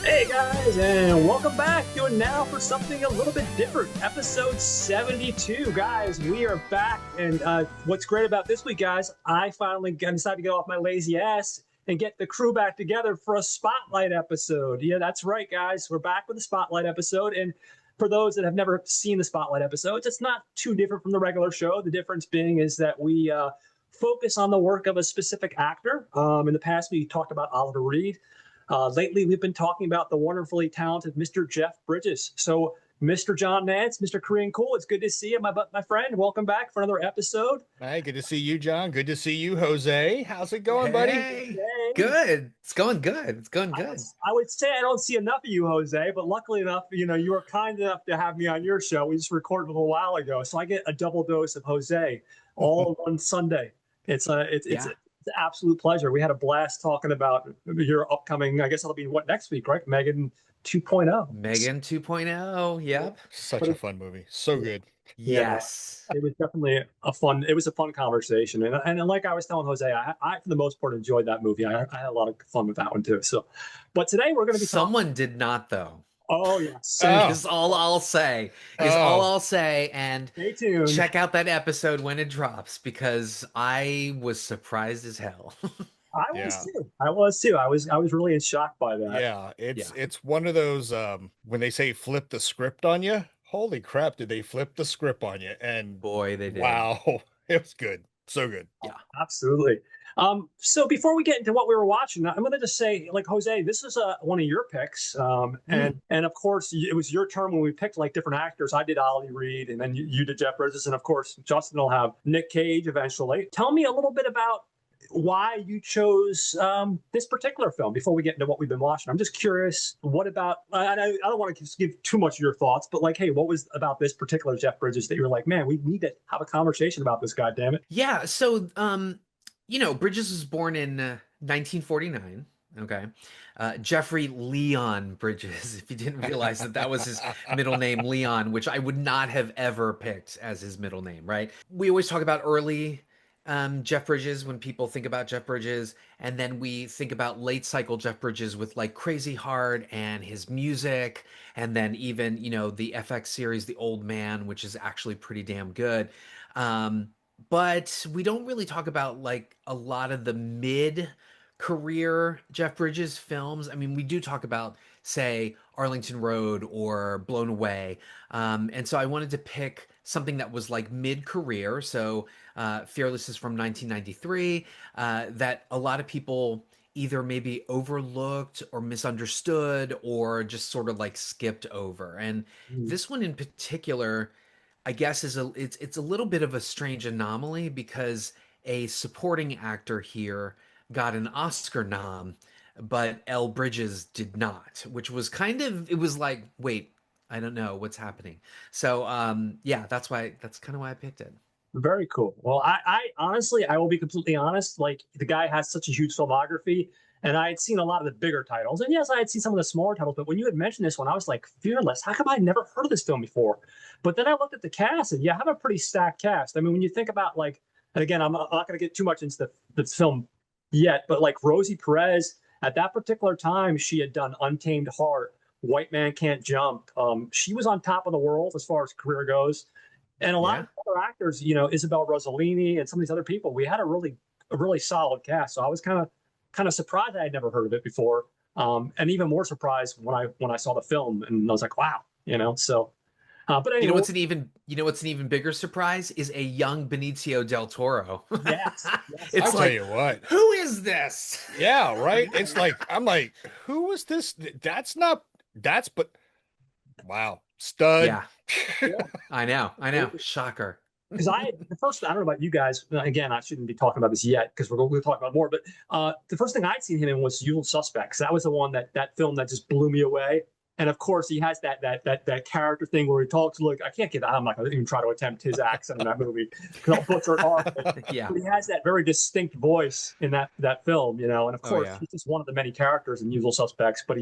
Hey guys, and welcome back to it now for something a little bit different. Episode 72, guys. We are back, and what's great about this week, guys? I finally decided to get off my lazy ass and get the crew back together for a spotlight episode. Yeah, that's right, guys. We're back with the spotlight episode, and for those that have never seen the spotlight episodes, it's not too different from the regular show. The difference being is that we focus on the work of a specific actor. In the past, we talked about Oliver Reed. Lately, we've been talking about the wonderfully talented Mr. Jeff Bridges. So, Mr. John Nance, Mr. Korean Cool, it's good to see you, my friend. Welcome back for another episode. Hey, good to see you, John. Good to see you, Jose. How's it going, buddy? Hey, Hey. good. It's going good. It's going I would, good. I would say I don't see enough of you, Jose, but luckily enough, you were kind enough to have me on your show. We just recorded a little while ago, so I get a double dose of Jose all in one Sunday. It's Yeah. an absolute pleasure. We had a blast talking about your upcoming. I guess it'll be what next week, right? Megan 2.0. Megan 2.0. Yep. Such But a fun movie. So good. yeah, no, Yes. it was definitely it was a fun conversation. And like I was telling Jose, I for the most part enjoyed that movie. I had a lot of fun with that one too. So, but today we're going to be talking. Someone did not, though. Oh, yes. Oh, Is all I'll say. Is all oh, I'll say. And Stay tuned. check out that episode when it drops because I was surprised as hell. I was yeah. too. I was too. I was really in shock by that. Yeah, it's Yeah. it's one of those when they say flip the script on you. Holy crap, did they flip the script on you? And Boy, they did. wow, it was good. So good. Yeah. Absolutely. So before we get into what we were watching, I'm going to just say, like Jose, this is one of your picks, Mm. and of course it was your turn when we picked like different actors. I did Ollie Reed, and then you did Jeff Bridges, and of course Justin will have Nick Cage eventually. Tell me a little bit about why you chose this particular film before we get into what we've been watching. I'm just curious, what about? I don't want to give too much of your thoughts, but like, hey, what was about this particular Jeff Bridges that you were like, man, we need to have a conversation about this guy? Damn it. Yeah. So, Bridges was born in 1949. Okay. Jeffrey Leon Bridges, if you didn't realize that that was his middle name, Leon, which I would not have ever picked as his middle name, right? We always talk about early Jeff Bridges when people think about Jeff Bridges, and then we think about late cycle Jeff Bridges with like Crazy Heart and his music, and then even, the FX series, The Old Man, which is actually pretty damn good. Um, but we don't really talk about like a lot of the mid career Jeff Bridges films. I mean, we do talk about, say, Arlington Road or Blown Away. And so I wanted to pick something that was like mid career. So Fearless is from 1993, that a lot of people either maybe overlooked or misunderstood or just sort of like skipped over. And Mm. this one in particular, I guess it's a little bit of a strange anomaly because a supporting actor here got an Oscar nom, but L. Bridges did not, which was it was like, wait, I don't know what's happening. So yeah, that's kind of why I picked it. Very cool. Well, I honestly, I will be completely honest. Like the guy has such a huge filmography, and I had seen a lot of the bigger titles, and yes, I had seen some of the smaller titles. But when you had mentioned this one, I was like, Fearless. How come I never heard of this film before? But then I looked at the cast, and you have a pretty stacked cast. I mean, when you think about like, and again, I'm not going to get too much into the film yet, but like Rosie Perez at that particular time, she had done Untamed Heart, White Man Can't Jump. She was on top of the world as far as career goes, and a lot Yeah. of other actors, Isabel Rossellini and some of these other people. We had a really solid cast. So I was kind of surprised I had never heard of it before, and even more surprised when I saw the film and I was like, wow, So, but You know anyway, what's an even you know what's an even bigger surprise is a young Benicio del Toro. yes, yes, I'll It's tell like, you what. who is this? Yeah, right. It's like I'm like, who was this? But wow, stud. Yeah, yeah. I know. Shocker. Because the first, I don't know about you guys. Again, I shouldn't be talking about this yet because we're going to talk about more. But the first thing I'd seen him in was Usual Suspects. That was the one that film that just blew me away. And of course, he has that character thing where he talks. Look, I can't get that. I'm not going to even try to attempt his accent in that movie because I'll butcher it awfully. Yeah. But he has that very distinct voice in that film, And of Oh course, yeah. he's just one of the many characters in Usual Suspects. But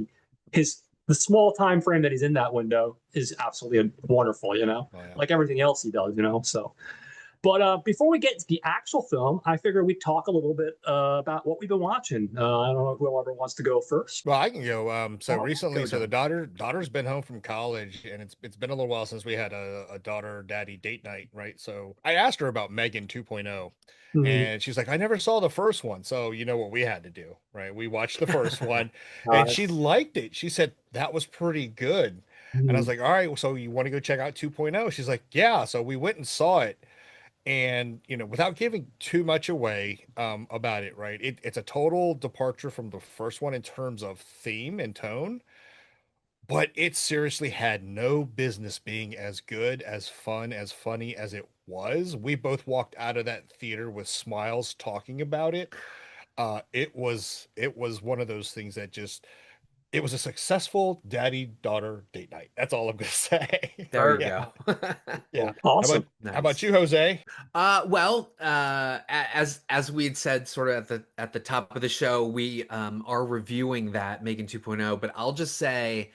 the small time frame that he's in that window is absolutely wonderful, Oh, yeah. Like everything else he does, So. But before we get into the actual film, I figure we'd talk a little bit about what we've been watching. I don't know whoever wants to go first. Well, I can go. So Oh, recently, go, so the John. daughter's been home from college, and it's been a little while since we had a daughter daddy date night, right? So I asked her about Megan 2.0, Mhm. and she's like, I never saw the first one. So you know what we had to do, right? We watched the first one, and she Nice. liked it. She said that was pretty good, and I was Mhm. like, all right, so you want to go check out 2.0? She's like, yeah. So we went and saw it, and without giving too much away about it, right, it's a total departure from the first one in terms of theme and tone, but it seriously had no business being as good, as fun, as funny as it was. We both walked out of that theater with smiles talking about it. It was one of those things that just, it was a successful daddy daughter date night. That's all I'm gonna say. There you Yeah, go. yeah. how about Awesome. how about Nice. you, Jose? Well, as we had said, sort of at the top of the show, we are reviewing that Megan 2.0. But I'll just say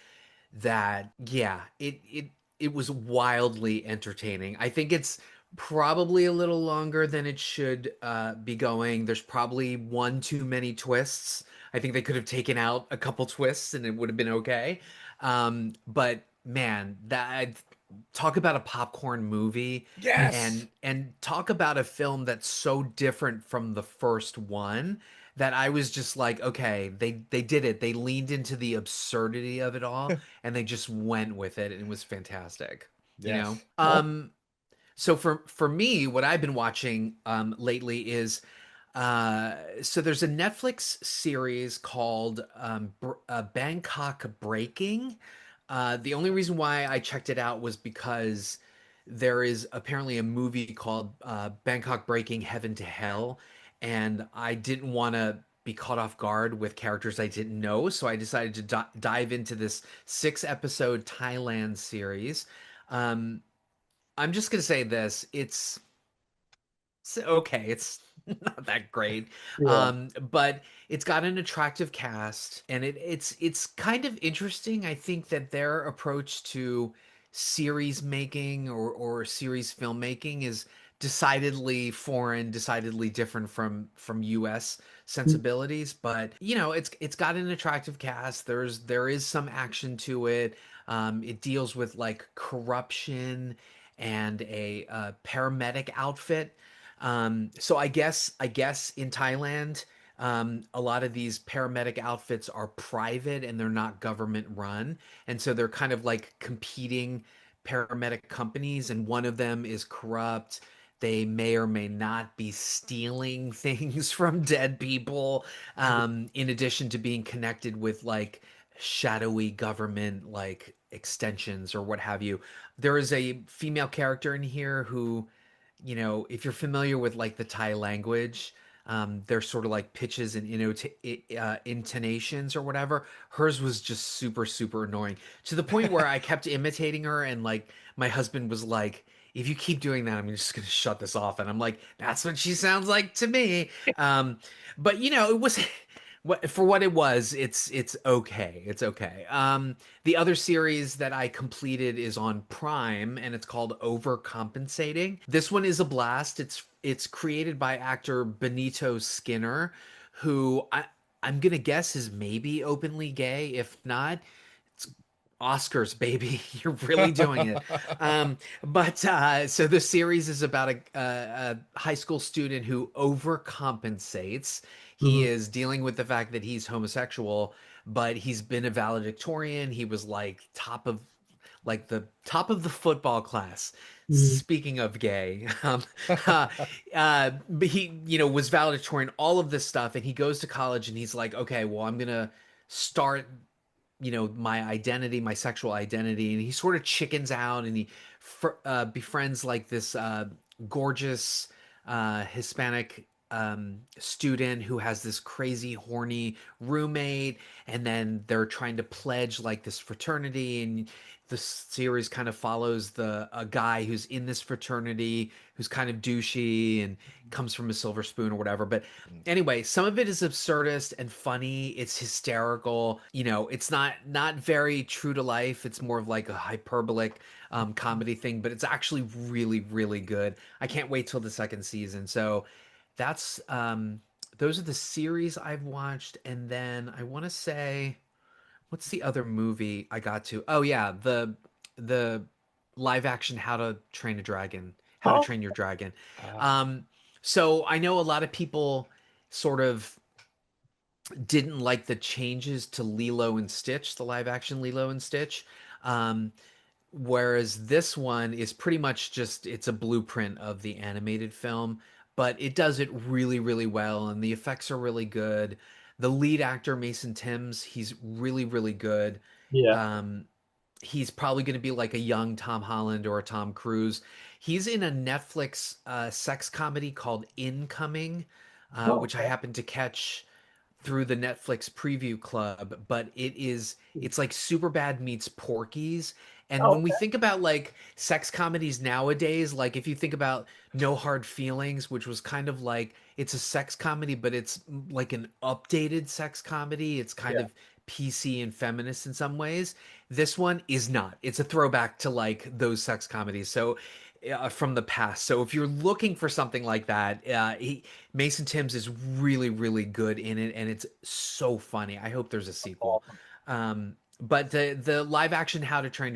that yeah, it was wildly entertaining. I think it's probably a little longer than it should be going. There's probably one too many twists. I think they could have taken out a couple twists and it would have been okay. But man, that talk about a popcorn movie Yes. and talk about a film that's so different from the first one that I was just like, okay, they did it. They leaned into the absurdity of it all and they just went with it and it was fantastic. You know? Yes. Well, So for me, what I've been watching lately is so there's a Netflix series called Bangkok Breaking. The only reason why I checked it out was because there is apparently a movie called Bangkok Breaking Heaven to Hell, and I didn't want to be caught off guard with characters I didn't know, so I decided to dive into this 6 episode Thailand series. Um, I'm just gonna say this: it's okay. It's not that great, yeah. but it's got an attractive cast, and it's kind of interesting. I think that their approach to series making or series filmmaking is decidedly foreign, decidedly different from U.S. sensibilities. But it's got an attractive cast. There is some action to it. It deals with like corruption and a paramedic outfit, so I guess in Thailand, a lot of these paramedic outfits are private and they're not government run, and so they're kind of like competing paramedic companies, and one of them is corrupt. They may or may not be stealing things from dead people, in addition to being connected with like shadowy government like extensions or what have you. There is a female character in here who, if you're familiar with like the Thai language, there's sort of like pitches and intonations or whatever. Hers was just super, super annoying to the point where I kept imitating her, and like my husband was like, "If you keep doing that, I'm just gonna shut this off." And I'm like, "That's what she sounds like to me." But it was. For what it was, it's okay. It's okay. The other series that I completed is on Prime and it's called Overcompensating. This one is a blast. It's created by actor Benito Skinner, who I'm gonna guess is maybe openly gay. If not, Oscars, baby, you're really doing it. But so the series is about a high school student who overcompensates. He Mhm. is dealing with the fact that he's homosexual, but he's been a valedictorian. He was like the top of the football class. Mhm. Speaking of gay, uh, but he, was valedictorian, all of this stuff, and he goes to college and he's like, okay, well, I'm gonna start my identity, my sexual identity, and he sort of chickens out and he befriends like this gorgeous Hispanic student who has this crazy horny roommate, and then they're trying to pledge like this fraternity, and the series kind of follows the a guy who's in this fraternity who's kind of douchey and comes from a silver spoon or whatever. But anyway, some of it is absurdist and funny. It's hysterical. You know, it's not very true to life. It's more of like a hyperbolic comedy thing, but it's actually really, really good. I can't wait till the second season. So that's those are the series I've watched. And then I want to say, what's the other movie I got to? Oh yeah, the live action How to Oh, Train Your Dragon. Uh, Um, so I know a lot of people sort of didn't like the changes to Lilo and Stitch, the live action Lilo and Stitch. Um, Whereas this one is pretty much just it's a blueprint of the animated film, but it does it really, really well, and the effects are really good. The lead actor, Mason Timms, he's really, really good. yeah. Um, he's probably going to be like a young Tom Holland or a Tom Cruise. He's in a Netflix sex comedy called Incoming, Oh, which I okay. happened to catch through the Netflix preview club, but it's like Superbad meets Porky's. And Oh, when we okay. think about like sex comedies nowadays, like if you think about No Hard Feelings, which was kind of like it's a sex comedy, but it's like an updated sex comedy. It's kind Yeah. of PC and feminist in some ways. This one is not. It's a throwback to like those sex comedies. So from the past. So if you're looking for something like that, Mason Timms is really, really good in it, and it's so funny. I hope there's a sequel. Awesome. But the live action How to Train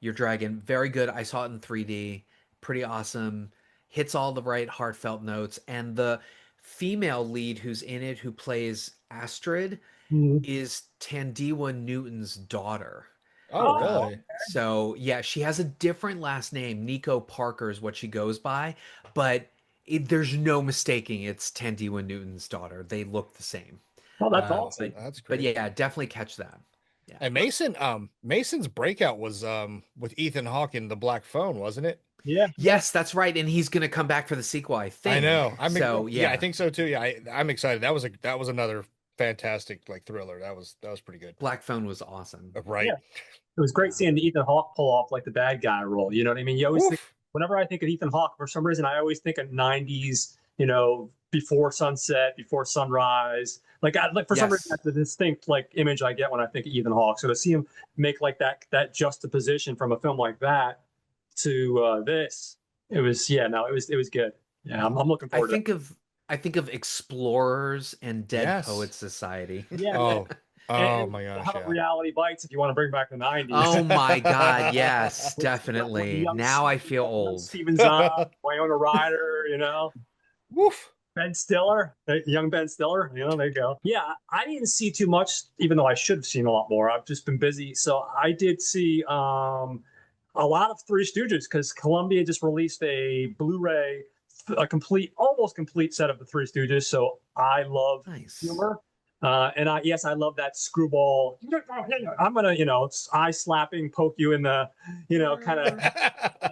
Your Dragon, very good. I saw it in 3D, pretty awesome. Hits all the right heartfelt notes, and the female lead who's in it, who plays Astrid, Mhm. is Tandiwa Newton's daughter. oh, Oh, really? So yeah, she has a different last name. Nico Parker is what she goes by, but there's no mistaking it's Tandiwa Newton's daughter. They look the same. oh, that's Um, awesome. but That's but great. yeah, definitely catch that. Yeah. And Mason's breakout was with Ethan Hawke in The Black Phone, wasn't it? Yeah, yeah. Yes, that's right, and he's gonna come back for the sequel, I I think. know. So Yeah, I yeah, think so too. Yeah, I'm excited. That was another fantastic like thriller. That was pretty good. Black Phone was awesome. Yeah. Right. It was great Yeah. seeing Ethan Hawke pull off like the bad guy role. You know what I mean? You always think, Woof. whenever I think of Ethan Hawke, for some reason, I always think of 90s, before sunset, before sunrise. Like for some reason, Yes. that's the distinct like image I get when I think of Ethan Hawke. So to see him make like that juxtaposition from a film like that to this, it was yeah, no, it was good. Yeah, I'm looking I forward to it. think of I think of Explorers and Dead Yes. Poets Society. Yeah, yeah. Oh. Oh And my how gosh, about yeah. Reality Bites if you want to bring back the 90s? Oh my God, yes, With definitely. young, Now I feel young old. Steven Zahn, Winona Ryder, Woof. Ben Stiller, young Ben Stiller, there you go. Yeah, I didn't see too much, even though I should have seen a lot more. I've just been busy. So I did see a lot of Three Stooges because Columbia just released a Blu-ray, almost complete set of the Three Stooges. So I love Nice. humor. And yes, I love that screwball. I'm gonna, eye slapping, poke you in the, kind of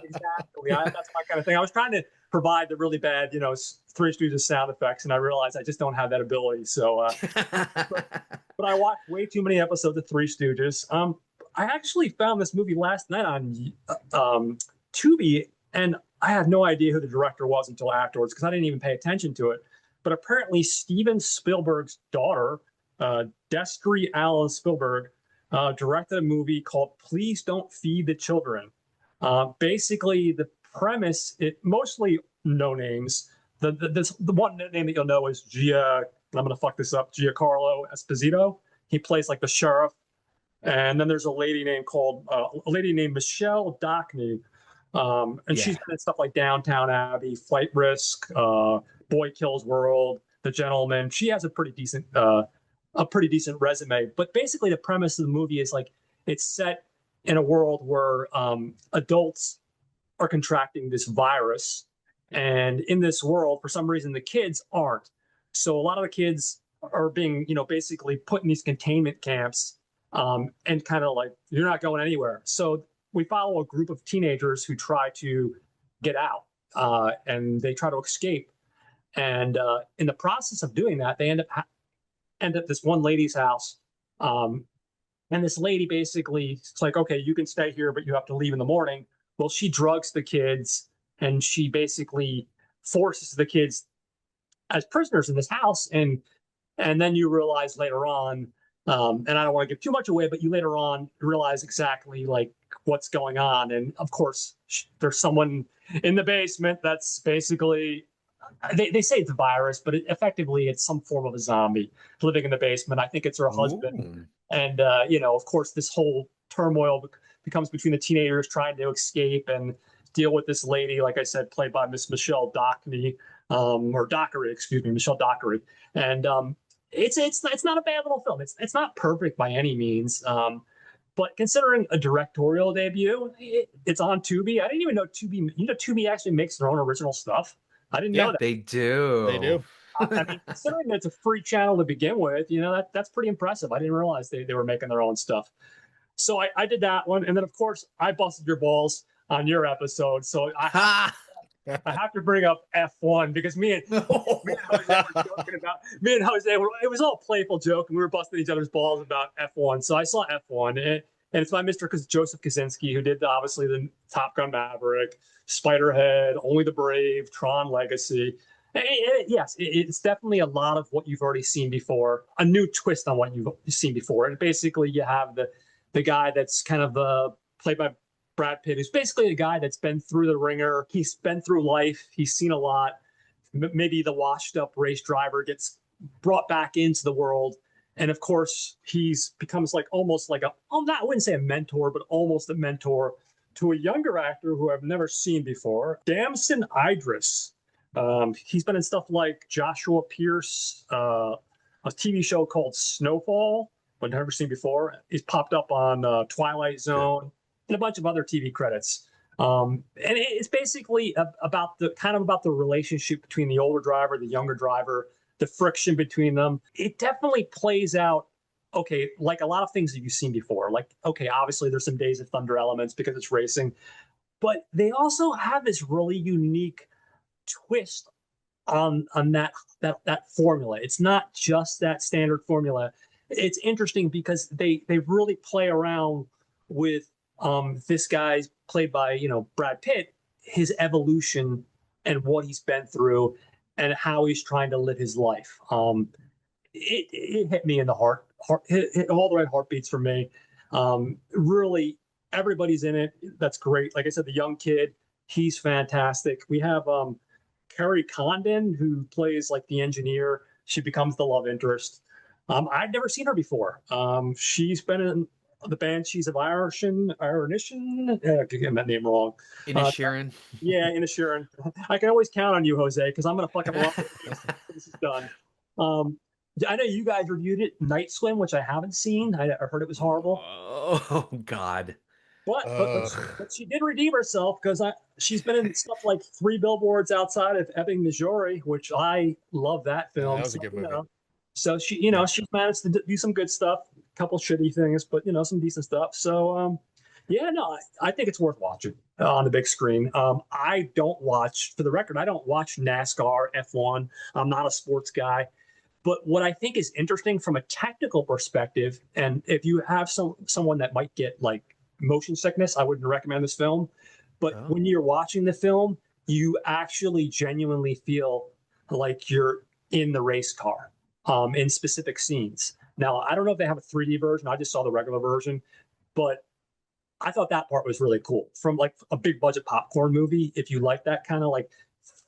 exactly. That's my kind of thing. I was trying to provide the really bad, Three Stooges sound effects, and I realized I just don't have that ability. So, but, but I watched way too many episodes of Three Stooges. I actually found this movie last night on Tubi, and I had no idea who the director was until afterwards because I didn't even pay attention to it. But apparently, Steven Spielberg's daughter, Destry Allen Spielberg, directed a movie called "Please Don't Feed the Children." Basically, the premise, it mostly no names. The one name that you'll know is Gia. I'm gonna fuck this up. Giancarlo Esposito. He plays like the sheriff, and then there's a lady named Michelle Dockney, and she's Yeah. been in stuff like Downtown Abbey, Flight Risk, Boy Kills World, The Gentleman. She has a pretty decent resume. But basically, the premise of the movie is like it's set in a world where adults are contracting this virus. And in this world, for some reason, the kids aren't. So a lot of the kids are being, basically put in these containment camps and kind of like, you're not going anywhere. So we follow a group of teenagers who try to get out and they try to escape. And in the process of doing that, they end up at this one lady's house. Um, and this lady basically, it's like, okay, you can stay here, but you have to leave in the morning. Well, she drugs the kids, and she basically forces the kids as prisoners in this house. And then you realize later on, and I don't want to give too much away, but you later on realize exactly like what's going on. And of course, there's someone in the basement that's basically, they say it's a virus, but effectively it's some form of a zombie living in the basement. I think it's her husband. Ooh. And, of course, this whole turmoil becomes between the teenagers trying to escape and deal with this lady, like I said, played by Miss Michelle Dockery, or Dockery, excuse me, Michelle Dockery. And it's not a bad little film. It's not perfect by any means. But considering a directorial debut, it's on Tubi. I didn't even know Tubi. Tubi actually makes their own original stuff. I didn't know that. They do. They do. I mean, considering that it's a free channel to begin with, that's pretty impressive. I didn't realize they were making their own stuff. So I did that one, and then of course I busted your balls on your episode. So I have to bring up F1 because me and Jose were joking about it was all playful joke, and we were busting each other's balls about F1. So I saw F1, and it's by Mr. Joseph Kosinski, who did obviously the Top Gun Maverick, Spiderhead, Only the Brave, Tron Legacy. Yes, it's definitely a lot of what you've already seen before, a new twist on what you've seen before. And basically, you have the guy that's kind of played by Brad Pitt, who's basically a guy that's been through the ringer. He's been through life. He's seen a lot. Maybe the washed up race driver gets brought back into the world. And of course, he's becomes like almost like I wouldn't say a mentor, but almost a mentor to a younger actor who I've never seen before, Damson Idris. He's been in stuff like Joshua Pierce, a TV show called Snowfall, but never seen before. He's popped up on Twilight Zone and a bunch of other TV credits. And it's basically about the relationship between the older driver, the younger driver, the friction between them. It definitely plays out, okay, like a lot of things that you've seen before. Like, okay, obviously there's some Days of Thunder elements because it's racing, but they also have this really unique twist on that formula. It's not just that standard formula. It's interesting because they really play around with this guy played by Brad Pitt, his evolution and what he's been through and how he's trying to live his life. It hit me in the heart, hit all the right heartbeats for me. Really, everybody's in it. That's great. Like I said, the young kid, he's fantastic. We have Carrie Condon, who plays like the engineer. She becomes the love interest. I'd never seen her before. She's been in the Banshees of Inisherin. I could get that name wrong. Inisherin. Yeah, Inisherin. I can always count on you, Jose, because I'm going to fuck up a lot of this is done. I know you guys reviewed it, Night Swim, which I haven't seen. I heard it was horrible. Oh, God. But she did redeem herself because she's been in stuff like Three Billboards Outside of Ebbing, Missouri, which I love that film. That was a good movie. So she's managed to do some good stuff, a couple shitty things, but some decent stuff. So I think it's worth watching on the big screen. I don't watch, for the record, I don't watch NASCAR, F1. I'm not a sports guy. But what I think is interesting from a technical perspective, and if you have someone that might get like motion sickness, I wouldn't recommend this film. But when you're watching the film, you actually genuinely feel like you're in the race car in specific scenes. Now, I don't know if they have a 3D version. I just saw the regular version, but I thought that part was really cool. From like a big budget popcorn movie, if you like that kind of like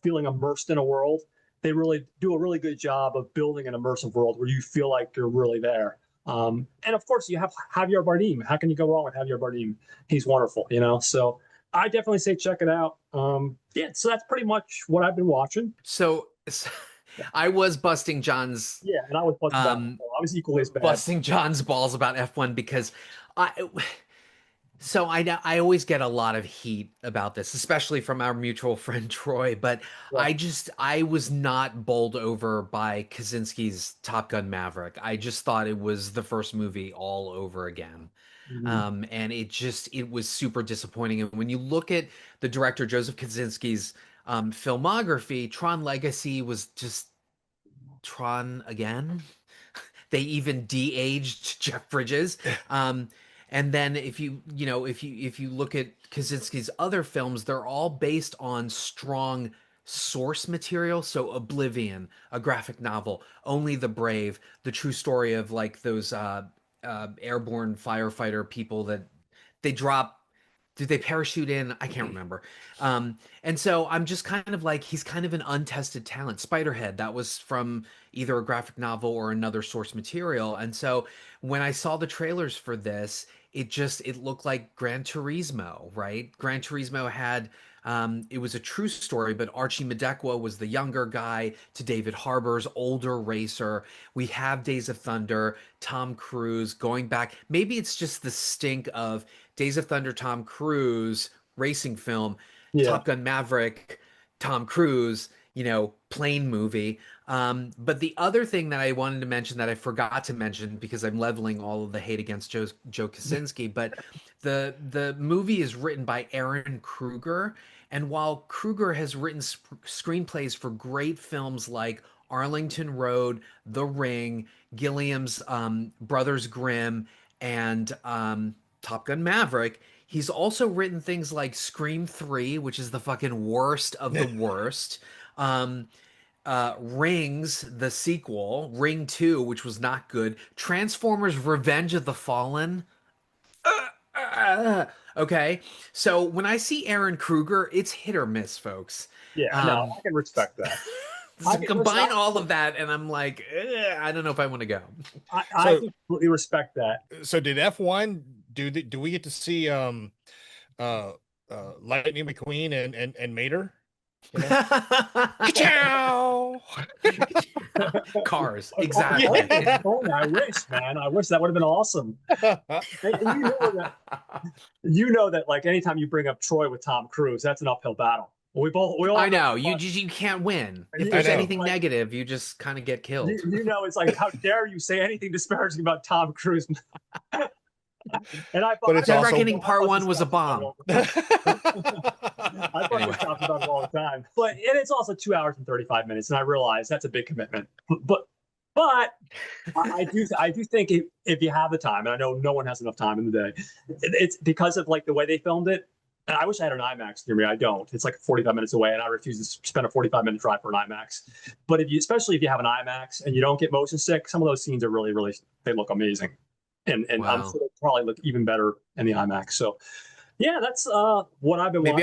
feeling immersed in a world, they really do a really good job of building an immersive world where you feel like you're really there. And of course, you have Javier Bardem. How can you go wrong with Javier Bardem? He's wonderful, So I definitely say check it out. So that's pretty much what I've been watching. So I was busting John's. Yeah, and I was busting. I was equally as bad. Busting John's balls about F1 because I always get a lot of heat about this, especially from our mutual friend Troy, but I was not bowled over by Kosinski's Top Gun Maverick. I just thought it was the first movie all over again. And it was super disappointing. And when you look at the director, Joseph Kosinski's filmography, Tron Legacy was just Tron again. They even de-aged Jeff Bridges. And then if you look at Kaczynski's other films, they're all based on strong source material. So Oblivion, a graphic novel, Only the Brave, the true story of like those airborne firefighter people that they drop. Did they parachute in? I can't remember. And so I'm just kind of like, he's kind of an untested talent. Spiderhead, that was from either a graphic novel or another source material. And so when I saw the trailers for this, it looked like Gran Turismo, right? Gran Turismo had it was a true story, but Archie Madekwa was the younger guy to David Harbour's older racer. We have Days of Thunder, Tom Cruise going back. Maybe it's just the stink of Days of Thunder, Tom Cruise racing film, Yeah. Top Gun Maverick, Tom Cruise, plane movie. But the other thing that I wanted to mention that I forgot to mention because I'm leveling all of the hate against Joe Kosinski, but the movie is written by Aaron Kruger, and while Kruger has written screenplays for great films like Arlington Road, The Ring, Gilliam's Brothers Grimm, and Top Gun Maverick, he's also written things like Scream 3, which is the fucking worst of the worst. Rings, the sequel, Ring 2, which was not good. Transformers Revenge of the Fallen. Okay. So when I see Aaron Kruger, it's hit or miss, folks. Yeah, no, Um, I can respect that. so combine all of that, and I'm like, I don't know if I want to go. I completely respect that. So did F1 do we get to see uh Lightning McQueen and Mater? Ciao. Cars, exactly. I wish, man. I wish that would have been awesome. And you know that like anytime you bring up Troy with Tom Cruise, that's an uphill battle. We all I know you can't win. If there's anything negative, you just kind of get killed. It's like, how dare you say anything disparaging about Tom Cruise? And but it's Dead Reckoning Part 1 was a bomb. I thought you talked about it all the time. And it's also 2 hours and 35 minutes, and I realize that's a big commitment. But I do think if you have the time, and I know no one has enough time in the day, it's because of like the way they filmed it. And I wish I had an IMAX near me. I don't. It's like 45 minutes away, and I refuse to spend a 45-minute drive for an IMAX. But especially if you have an IMAX and you don't get motion sick, some of those scenes are really, really, they look amazing. And wow. I'm sure they'll probably look even better in the IMAX. So yeah, that's what I've been watching.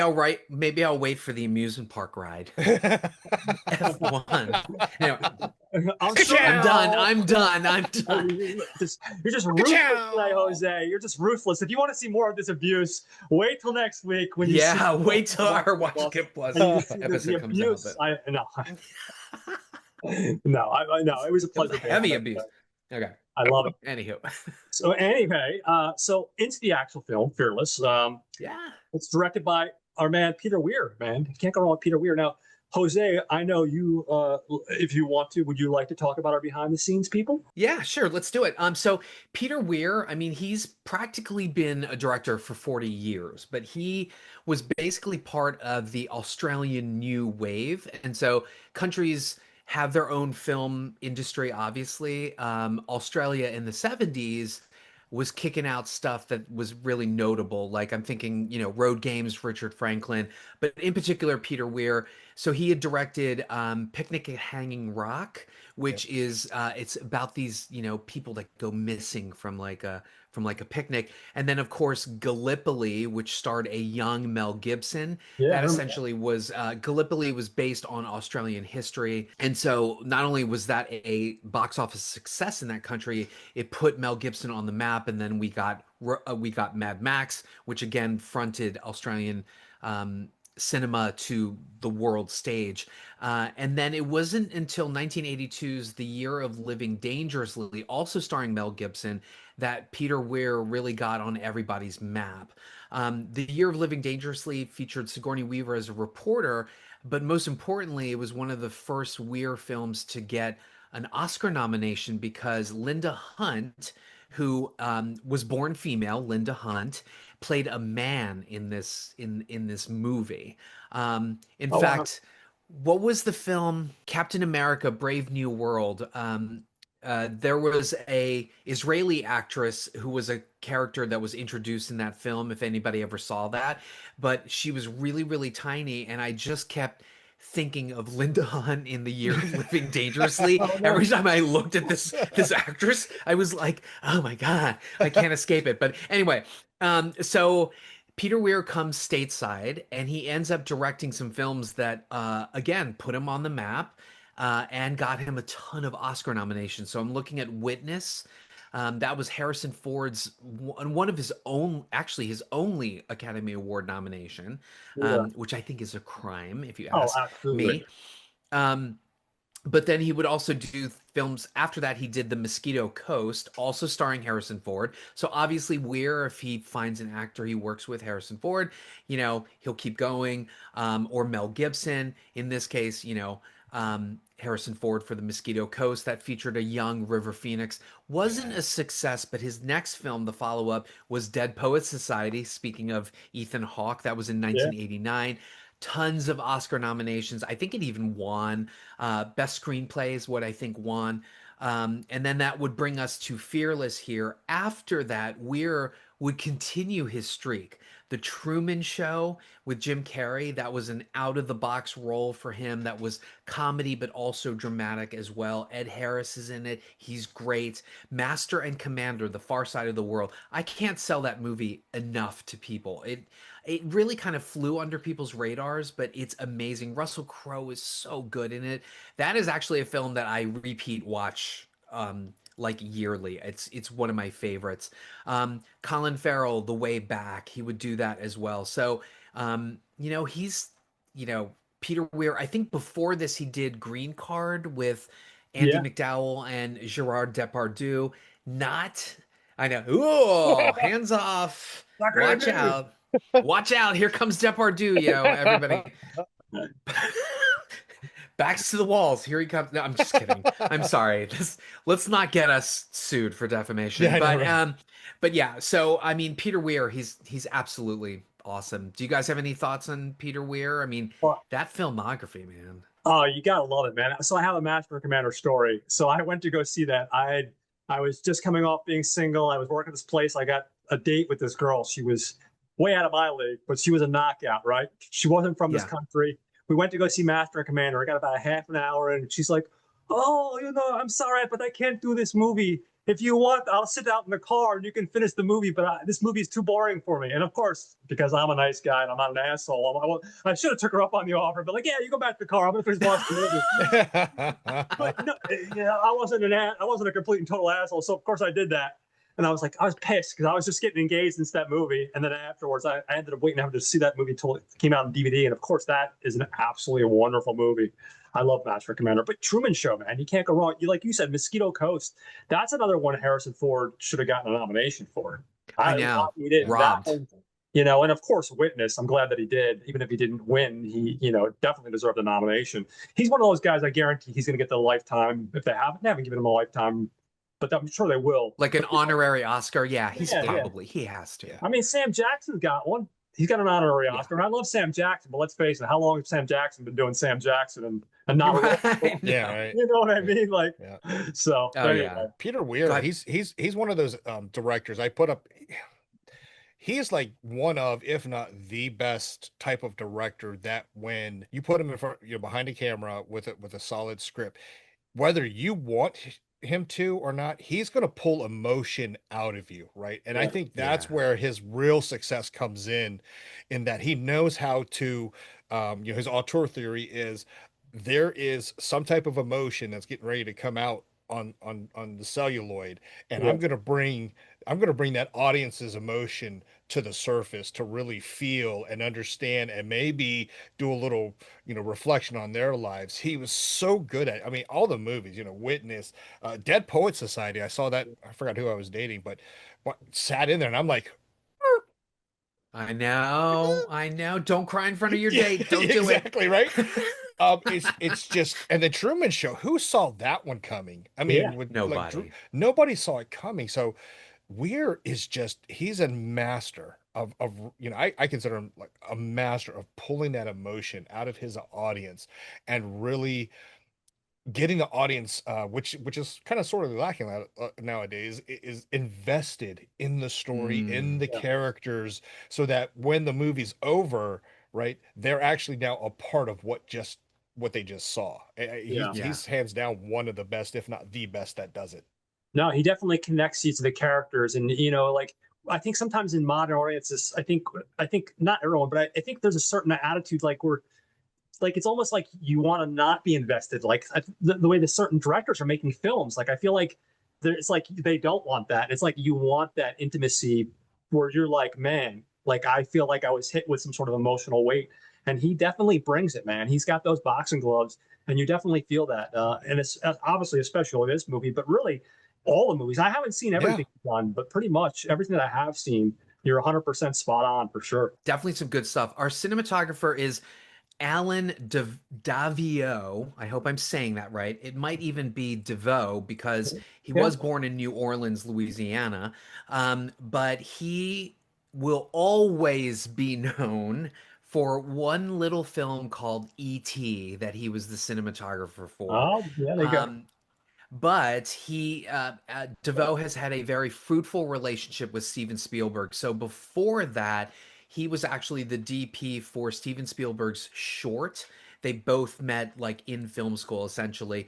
Maybe I'll wait for the amusement park ride. F1. Anyway, I'm done. You're just ruthless today, Jose. You're just ruthless. If you want to see more of this abuse, wait till next week when you wait till our Watch Get Plus episode comes out. No, it was a pleasure. Heavy abuse. Okay. I love it. Anywho. So anyway, so into the actual film, Fearless. It's directed by our man Peter Weir. Man, you can't go wrong with Peter Weir. Now, Jose, I know you. If you want to, would you like to talk about our behind the scenes people? Yeah, sure. Let's do it. So Peter Weir, I mean, he's practically been a director for 40 years, but he was basically part of the Australian New Wave, and so countries have their own film industry, obviously. Australia in the 70s was kicking out stuff that was really notable. Like I'm thinking, Road Games, Richard Franklin, but in particular, Peter Weir. So he had directed Picnic at Hanging Rock, which is it's about these, people that go missing from like a picnic. And then of course Gallipoli, which starred a young Mel Gibson. That essentially was Gallipoli was based on Australian history. And so not only was that a box office success in that country, it put Mel Gibson on the map. And then we got Mad Max, which again fronted Australian cinema to the world stage. And then it wasn't until 1982's The Year of Living Dangerously, also starring Mel Gibson, that Peter Weir really got on everybody's map. The Year of Living Dangerously featured Sigourney Weaver as a reporter, but most importantly, it was one of the first Weir films to get an Oscar nomination because Linda Hunt, who was born female, Linda Hunt, played a man in this movie. In Oh wow. fact, what was the film Captain America: Brave New World? There was a Israeli actress who was a character that was introduced in that film, if anybody ever saw that, but she was really, really tiny, and I just kept thinking of Linda Hunt in The Year of Living Dangerously. Oh Every no. time I looked at this actress, I was like, oh my God, I can't escape it. But anyway, so Peter Weir comes stateside and he ends up directing some films that again put him on the map and got him a ton of Oscar nominations. So I'm looking at Witness. That was Harrison Ford's one of his own, actually his only Academy Award nomination, Yeah. which I think is a crime if you Oh, ask absolutely. me. Um, but then he would also do films after that. He did The Mosquito Coast, also starring Harrison Ford. So obviously, Weir, if he finds an actor he works with, Harrison Ford, he'll keep going. Or Mel Gibson. In this case, Harrison Ford for The Mosquito Coast that featured a young River Phoenix. Wasn't Yeah. a success, but his next film, the follow up, was Dead Poets Society. Speaking of Ethan Hawke, that was in Yeah. 1989. Tons of Oscar nominations. I think it even won. Best screenplay is what I think won. And then that would bring us to Fearless here. After that, Weir would continue his streak. The Truman Show with Jim Carrey, that was an out of the box role for him. That was comedy, but also dramatic as well. Ed Harris is in it. He's great. Master and Commander, The Far Side of the World. I can't sell that movie enough to people. It really kind of flew under people's radars, but it's amazing. Russell Crowe is so good in it. That is actually a film that I repeat watch like yearly. It's one of my favorites. Colin Farrell, The Way Back, he would do that as well. So he's you know Peter Weir. I think before this he did Green Card with Andy Yeah. McDowell and Gerard Depardieu. Not I know. Ooh, hands off. Not gonna Watch do. out. Watch out. Here comes Depardieu, everybody. Backs to the walls. Here he comes. No, I'm just kidding. I'm sorry. Let's not get us sued for Yeah, defamation. I know, But right? yeah, so I mean Peter Weir, he's absolutely awesome. Do you guys have any thoughts on Peter Weir? I mean, Well, that filmography, man. oh, you gotta love it, man. So I have a Master and Commander story. So I went to go see that. I was just coming off being single. I was working at this place. I got a date with this girl. She was way out of my league, but she was a knockout, right? She wasn't from this Yeah. country. We went to go see Master and Commander. I got about a half an hour, and she's like, "Oh, I'm sorry, but I can't do this movie. If you want, I'll sit out in the car and you can finish the movie. But this movie is too boring for me." And of course, because I'm a nice guy and I'm not an asshole, I should have took her up on the offer. But like, yeah, you go back to the car. I'm gonna finish watching the movie. But no, yeah, I wasn't a complete and total asshole. So of course I did that. And I was pissed because I was just getting engaged into that movie. And then afterwards, I ended up waiting to see that movie until it came out on DVD. And of course, that is an absolutely wonderful movie. I love Master and Commander, but Truman Show, man, you can't go wrong. Like you said, Mosquito Coast. That's another one Harrison Ford should have gotten a nomination for. I I'm know. happy he didn't. That Robbed. one, and of course, Witness. I'm glad that he did, even if he didn't win. He, definitely deserved a nomination. He's one of those guys. I guarantee he's going to get the lifetime. If they haven't given him a lifetime, but I'm sure they will. Like an But honorary Oscar. Yeah, yeah. he has to. Yeah. I mean, Sam Jackson's got one. He's got an honorary Yeah. Oscar, and I love Sam Jackson. But let's face it, how long has Sam Jackson been doing Sam Jackson and not a Right. role? Yeah, No. right. You know what I Yeah. mean? Like, Yeah. so. Oh But yeah. anyway, Peter Go Weir, ahead. he's one of those directors I put up. He's like one of, if not the best type of director that when you put him in front, behind a camera with a solid script, whether you want him to or not, he's going to pull emotion out of you, right? And I yeah, think Yeah. that's where his real success comes in that he knows how to, his auteur theory is there is some type of emotion that's getting ready to come out on the celluloid, and yeah, I'm going to bring that audience's emotion to the surface to really feel and understand and maybe do a little reflection on their lives. He was so good at, I mean, all the movies, Witness, Dead Poet Society. I saw that. I forgot who I was dating, but sat in there and I'm like, I know. I know. Don't cry in front of your yeah, date. Don't do it. exactly right. It's just, and the Truman Show. Who saw that one coming? I mean, Yeah. with like Drew, Nobody. nobody saw it coming. So Weir is just, he's a master of I consider him like a master of pulling that emotion out of his audience and really getting the audience, which is kind of sort of lacking nowadays, is invested in the story, in Mm, the Yeah. characters, so that when the movie's over, right, they're actually now a part of what they just saw. Yeah. yeah. He's hands down one of the best, if not the best, that does it. No, he definitely connects you to the characters, and like I think sometimes in modern audiences, I think not everyone, but I think there's a certain attitude like where like it's almost like you want to not be invested. Like the way the certain directors are making films, like I feel like it's like they don't want that. It's like you want that intimacy where you're like, man, like I feel like I was hit with some sort of emotional weight, and he definitely brings it, man. He's got those boxing gloves, and you definitely feel that. And it's obviously especially in this movie, but really all the movies. I haven't seen Yeah. everything done, but pretty much everything that I have seen, you're 100% spot on for sure. Definitely some good stuff. Our cinematographer is Alan Davio. I hope I'm saying that right. It might even be DeVoe because he Yeah. was born in New Orleans, Louisiana. But he will always be known for one little film called E.T. that he was the cinematographer for. Oh, yeah, there you go. Um, but DeVoe has had a very fruitful relationship with Steven Spielberg. So before that, he was actually the DP for Steven Spielberg's short. They both met like in film school, essentially.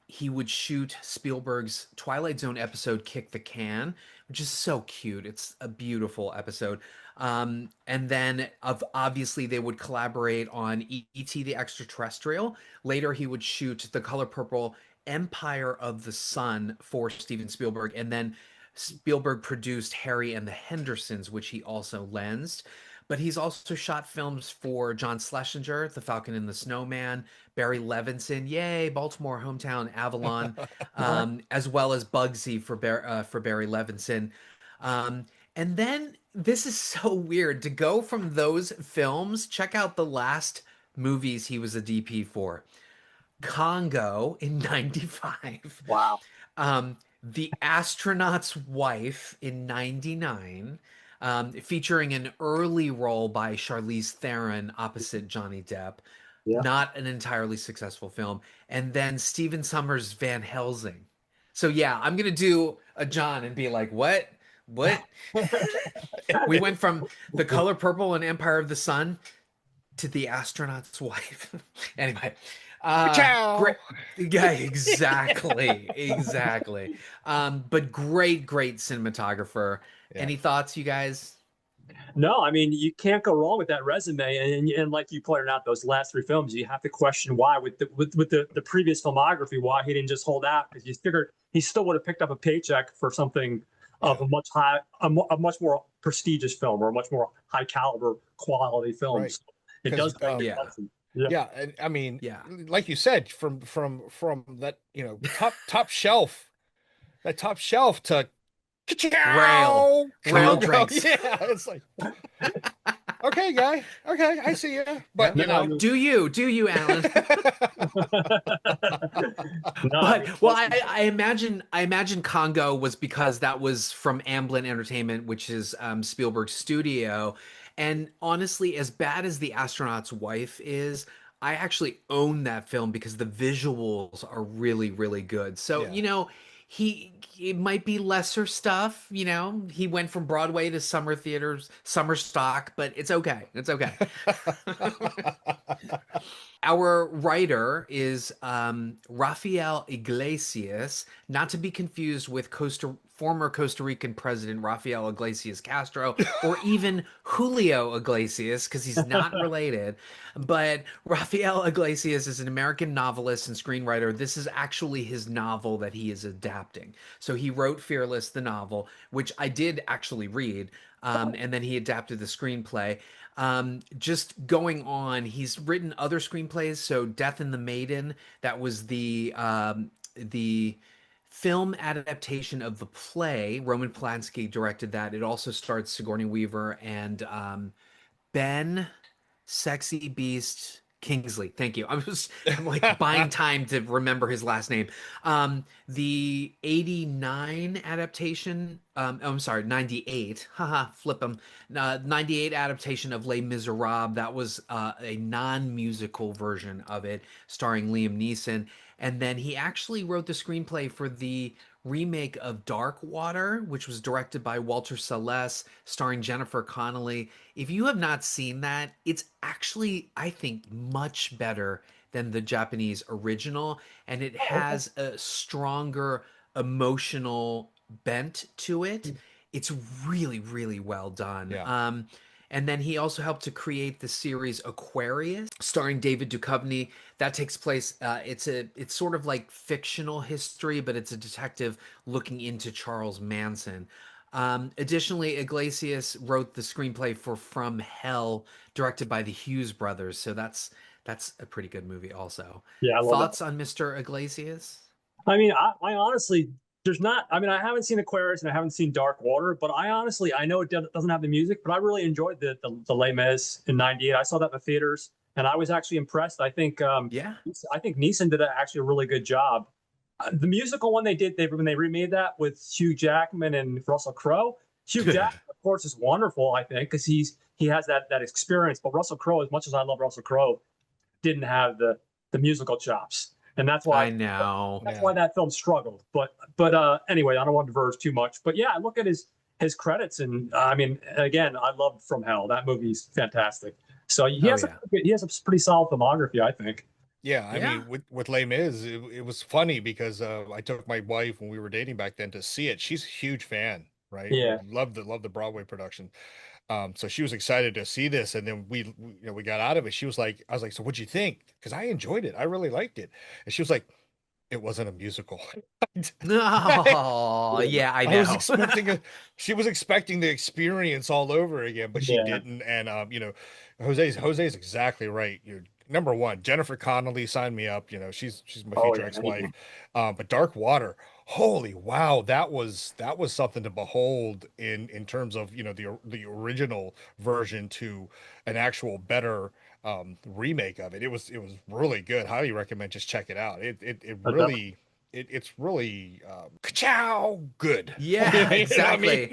He would shoot Spielberg's Twilight Zone episode "Kick the Can," which is so cute. It's a beautiful episode. And then obviously they would collaborate on E.T. the Extraterrestrial. Later, he would shoot The Color Purple, Empire of the Sun for Steven Spielberg, and then Spielberg produced Harry and the Hendersons, which he also lensed. But he's also shot films for John Schlesinger, The Falcon and the Snowman, Barry Levinson, yay, Baltimore hometown, Avalon, Nice. as well as Bugsy for Barry Levinson. And then this is so weird to go from those films. Check out the last movies he was a DP for. Congo in 95, Wow. The Astronaut's Wife in 99, featuring an early role by Charlize Theron opposite Johnny Depp. Yeah. Not an entirely successful film. And then Stephen Sommers' Van Helsing. So yeah, I'm gonna do a John and be like, what? What? We went from The Color Purple and Empire of the Sun to The Astronaut's Wife. Anyway, great. Ciao. Yeah, exactly. Exactly. But great cinematographer. Yeah. Any thoughts, you guys? No, I mean you can't go wrong with that resume, and like you pointed out, those last three films, you have to question why with the previous filmography, why he didn't just hold out because you figured he still would have picked up a paycheck for something of Yeah. a much more prestigious film or a much more high caliber quality film. Right. So it Because does beg the Yeah. question. Yeah. yeah, and I mean, Yeah. like you said, from that, top shelf to Rail. ciao Rail Congo. drinks. Yeah, it's like, okay, guy, okay, I see you, Yeah. but No, I mean, Do you, Alan? no, I mean, But well, I imagine Congo was because that was from Amblin Entertainment, which is Spielberg's studio. And honestly, as bad as The Astronaut's Wife is, I actually own that film because the visuals are really good. So, yeah. he it might be lesser stuff, He went from Broadway to summer theaters, summer stock, but it's okay. It's okay. Our writer is Rafael Iglesias, not to be confused with former Costa Rican President Rafael Iglesias Castro, or even Julio Iglesias, because he's not related. But Rafael Iglesias is an American novelist and screenwriter. This is actually his novel that he is adapting. So he wrote Fearless, the novel, which I did actually read, and then he adapted the screenplay. Just going on, he's written other screenplays. So Death and the Maiden, that was the film adaptation of the play. Roman Polanski directed that. It also stars Sigourney Weaver and Ben Sexy Beast Kingsley, thank you. I'm like buying time to remember his last name. The 89 adaptation, I'm sorry, 98, haha, flip them. 98 adaptation of Les Miserables, that was a non-musical version of it starring Liam Neeson. And then he actually wrote the screenplay for the remake of Dark Water, which was directed by Walter Salles, starring Jennifer Connelly. If you have not seen that, it's actually, I think, much better than the Japanese original, and it Oh, okay. has a stronger emotional bent to it. It's really, really well done. Yeah. And then he also helped to create the series Aquarius, starring David Duchovny. That takes place. It's sort of like fictional history, but it's a detective looking into Charles Manson. Additionally, Iglesias wrote the screenplay for From Hell, directed by the Hughes brothers. So that's a pretty good movie, also. Yeah, I love that. Thoughts on Mr. Iglesias? I mean, I honestly, there's not. I mean, I haven't seen Aquarius and I haven't seen Dark Water, but I honestly, I know it doesn't have the music, but I really enjoyed the Les Mis in '98. I saw that in the theaters, and I was actually impressed. Yeah. I think Neeson did actually a really good job. The musical one they did, when they remade that with Hugh Jackman and Russell Crowe. Hugh Jackman, of course, is wonderful. I think because he has that experience, but Russell Crowe, as much as I love Russell Crowe, didn't have the musical chops, and I know. that's Yeah. why that film struggled. But anyway, I don't want to diverge too much. But yeah, I look at his credits, and I mean, again, I love From Hell. That movie's fantastic. So Oh yeah. he has a pretty solid filmography, I think. Yeah, I Yeah. mean, with Les Mis, it was funny because I took my wife when we were dating back then to see it. She's a huge fan, right? Yeah. Loved the Broadway production. So she was excited to see this, and then we got out of it. She was like, I was like, so what'd you think? Because I enjoyed it. I really liked it. And she was like, it wasn't a musical. Oh, yeah, I I was know. expecting she was expecting the experience all over again, but she Yeah. didn't. And Jose's exactly right. You're number one. Jennifer Connelly signed me up. She's my Oh future yeah. ex-wife. But Dark Water, holy wow, that was something to behold in terms of the original version to an actual better remake of it. It was really good. Highly recommend just check it out. It Definitely. really it's really ka-chow good. Yeah, You know what I mean? exactly.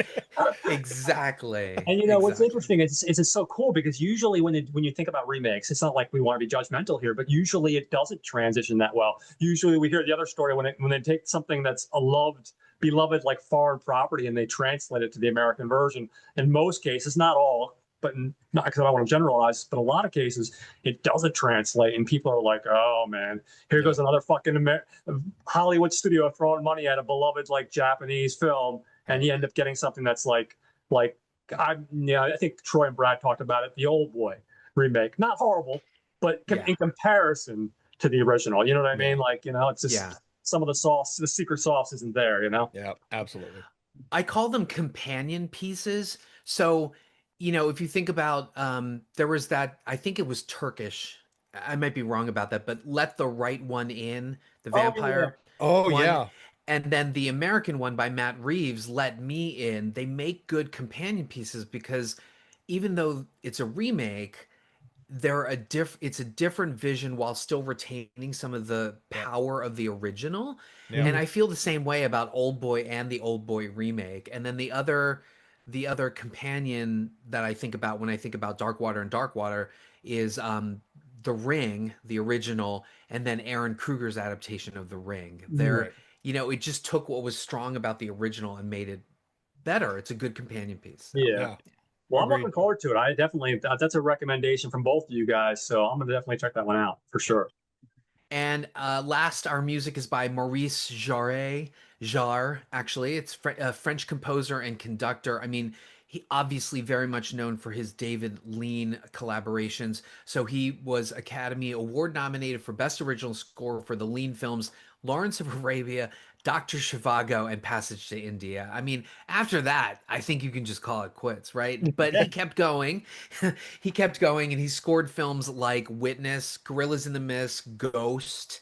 Exactly. And what's Exactly. interesting is it's so cool because usually when you think about remakes, it's not like we want to be judgmental here, but usually it doesn't transition that well. Usually we hear the other story when they take something that's a beloved like foreign property and they translate it to the American version. In most cases, not all, but not because I don't want to generalize, but a lot of cases it doesn't translate, and people are like, "Oh man, here Yeah. goes another fucking Hollywood studio throwing money at a beloved like Japanese film," and Right. you end up getting something that's like I think Troy and Brad talked about it. The Old Boy remake, not horrible, but Yeah. in comparison to the original, you know what I mean? Yeah. Like it's Yeah. just some of the sauce, the secret sauce isn't there. Yeah, absolutely. I call them companion pieces. So, if you think about there was that, I think it was Turkish. I might be wrong about that, but Let the Right One In, the Oh yeah, vampire Oh one, yeah. and then the American one by Matt Reeves, Let Me In. They make good companion pieces because even though it's a remake, it's a different vision while still retaining some of the Yeah. power of the original. Yeah. And I feel the same way about Old Boy and the Old Boy remake. And then the other companion that I think about when I think about Dark Water and Dark Water is The Ring, the original, and then Aaron Kruger's adaptation of The Ring. yeah. Right. It just took what was strong about the original and made it better. It's a good companion piece. So Yeah. Yeah. Well, I'm looking Agreed. forward to it. I definitely that's a recommendation from both of you guys, so I'm gonna definitely check that one out for sure. And last, our music is by Maurice Jarre. Jarre, actually, it's a French composer and conductor. I mean, he obviously very much known for his David Lean collaborations. So he was Academy Award nominated for Best Original Score for the Lean films Lawrence of Arabia, Dr. Zhivago, and Passage to India. I mean, after that, I think you can just call it quits, right? But Yeah. he kept going. He kept going, and he scored films like Witness, Gorillas in the Mist, Ghost,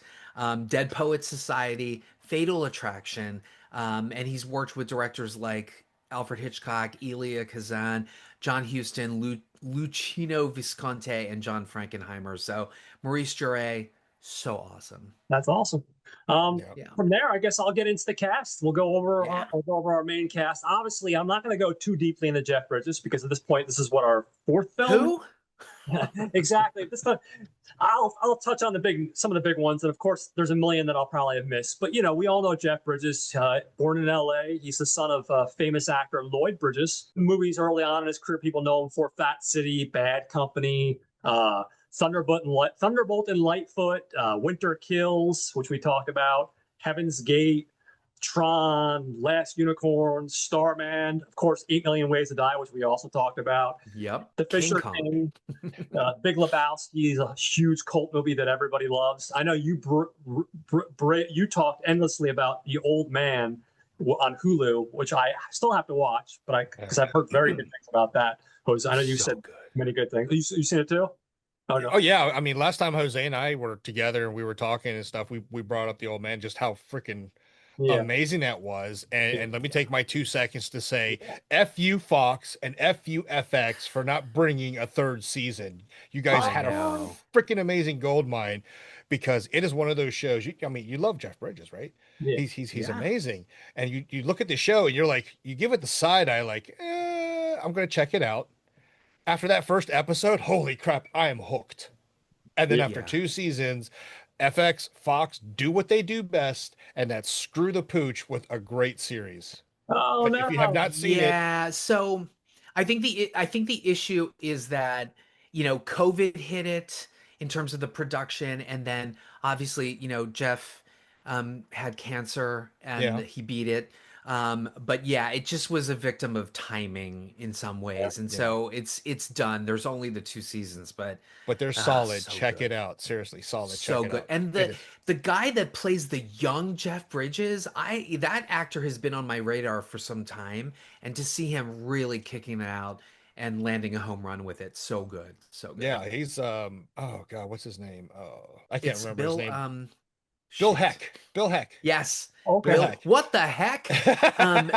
Dead Poets Society, Fatal Attraction, and he's worked with directors like Alfred Hitchcock, Elia Kazan, John Huston, Luchino Visconti and John Frankenheimer. So Maurice Jarre, so awesome. That's awesome. Yeah. Yeah. From there, I guess I'll get into the cast. We'll go over Yeah. our main cast. Obviously, I'm not going to go too deeply into Jeff Bridges because at this point, this is what our fourth film. Who? Exactly. I'll touch on some of the big ones, and of course, there's a million that I'll probably have missed. But we all know Jeff Bridges. Born in L.A., he's the son of famous actor Lloyd Bridges. Movies early on in his career, people know him for Fat City, Bad Company, Thunderbolt and Lightfoot, Winter Kills, which we talked about, Heaven's Gate, Tron, Last Unicorn, Starman, of course, 8 Million Ways to Die, which we also talked about. Yep. The Fisher King, Big Lebowski is a huge cult movie that everybody loves. I know you you talked endlessly about The Old Man on Hulu, which I still have to watch, but because I've heard very good things about that. Jose, I know you said good. many good things. You seen it too? Oh, no. Oh yeah. I mean, last time Jose and I were together and we were talking and stuff, we brought up The Old Man, just how freaking amazing that was. And let me take my 2 seconds to say F you Fox and F you FX for not bringing a third season. You guys had a freaking amazing gold mine, because it is one of those shows. I mean, you love Jeff Bridges, right? Yeah. He's amazing. And you look at the show and you're like, you give it the side eye, like, I'm gonna check it out. After that first episode, holy crap, I am hooked. And then after 2 seasons, FX, Fox do what they do best, and that's screw the pooch with a great series. Oh, but no. if you have not seen it, so I think the issue is that COVID hit it in terms of the production, and then obviously Jeff had cancer and he beat it. But yeah, it just was a victim of timing in some ways, and so it's done. There's only the 2 seasons, but they're solid. so Check good. it out. Seriously, solid. So Check it good. out. And the guy that plays the young Jeff Bridges, that actor has been on my radar for some time, and to see him really kicking it out and landing a home run with it, so good. So good. Yeah, he's oh god, what's his name? Oh, I can't It's remember Bill, his name. Bill Heck. Bill Heck. Yes. Okay. Bill, Heck. what the heck?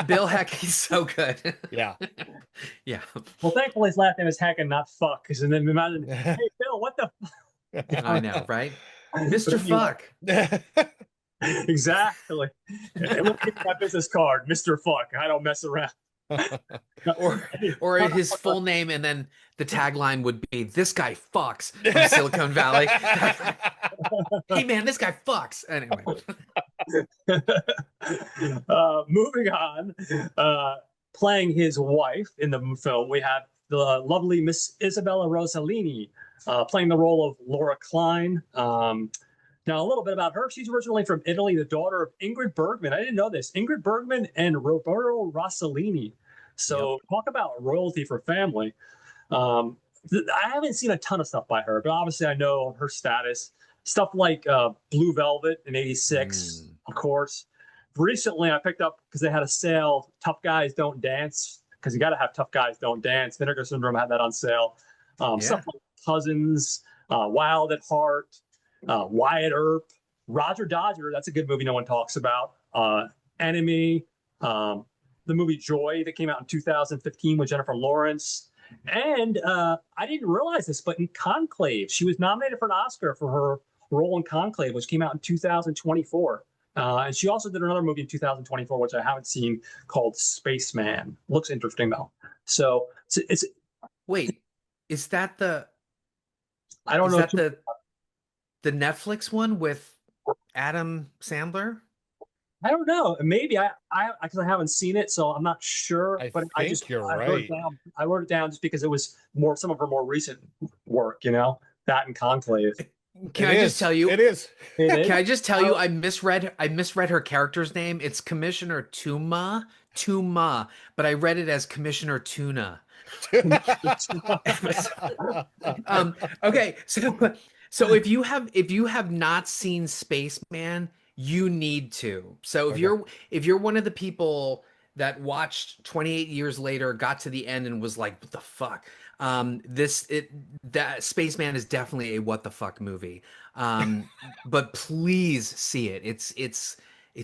Bill Heck, he's so good. Yeah. Yeah. Well, thankfully his last name is Heck and not Fuck. And then imagine, hey Bill, what the I know, right? Mr. Fuck. Exactly. And look at my business card, Mr. Fuck. I don't mess around. or his full name, and then the tagline would be, "This guy fucks," from Silicon Valley. Hey man, this guy fucks. Anyway. Moving on, playing his wife in the film, we have the lovely Miss Isabella Rossellini, playing the role of Laura Klein. Now, a little bit about her. She's originally from Italy, the daughter of Ingrid Bergman. I didn't know this. Ingrid Bergman and Roberto Rossellini. So talk about royalty for family. I haven't seen a ton of stuff by her, but obviously I know her status. Stuff like Blue Velvet in '86, of course. Recently, I picked up, because they had a sale, Tough Guys Don't Dance, because you got to have Tough Guys Don't Dance. Vinegar Syndrome had that on sale. Stuff like Cousins, Wild at Heart, Wyatt Earp, Roger Dodger. That's a good movie no one talks about. Enemy, the movie Joy that came out in 2015 with Jennifer Lawrence. And I didn't realize this, but in Conclave, she was nominated for an Oscar for her role in Conclave, which came out in 2024. And she also did another movie in 2024, which I haven't seen, called Spaceman. Looks interesting, though. So it's wait, is that the? I don't know. Is that the Netflix one with Adam Sandler? I don't know. Maybe because I haven't seen it, so I'm not sure. I think you're right. I wrote it down just because it was some of her more recent work. That and Conclave. Can I just tell you? It is. Can I just tell you? I misread her character's name. It's Commissioner Tuma, but I read it as Commissioner Tuna. Okay, so if you have not seen Spaceman, you need to. So if you're one of the people that watched 28 years later, got to the end and was like, what the fuck? That Spaceman is definitely a what the fuck movie. But please see it. It's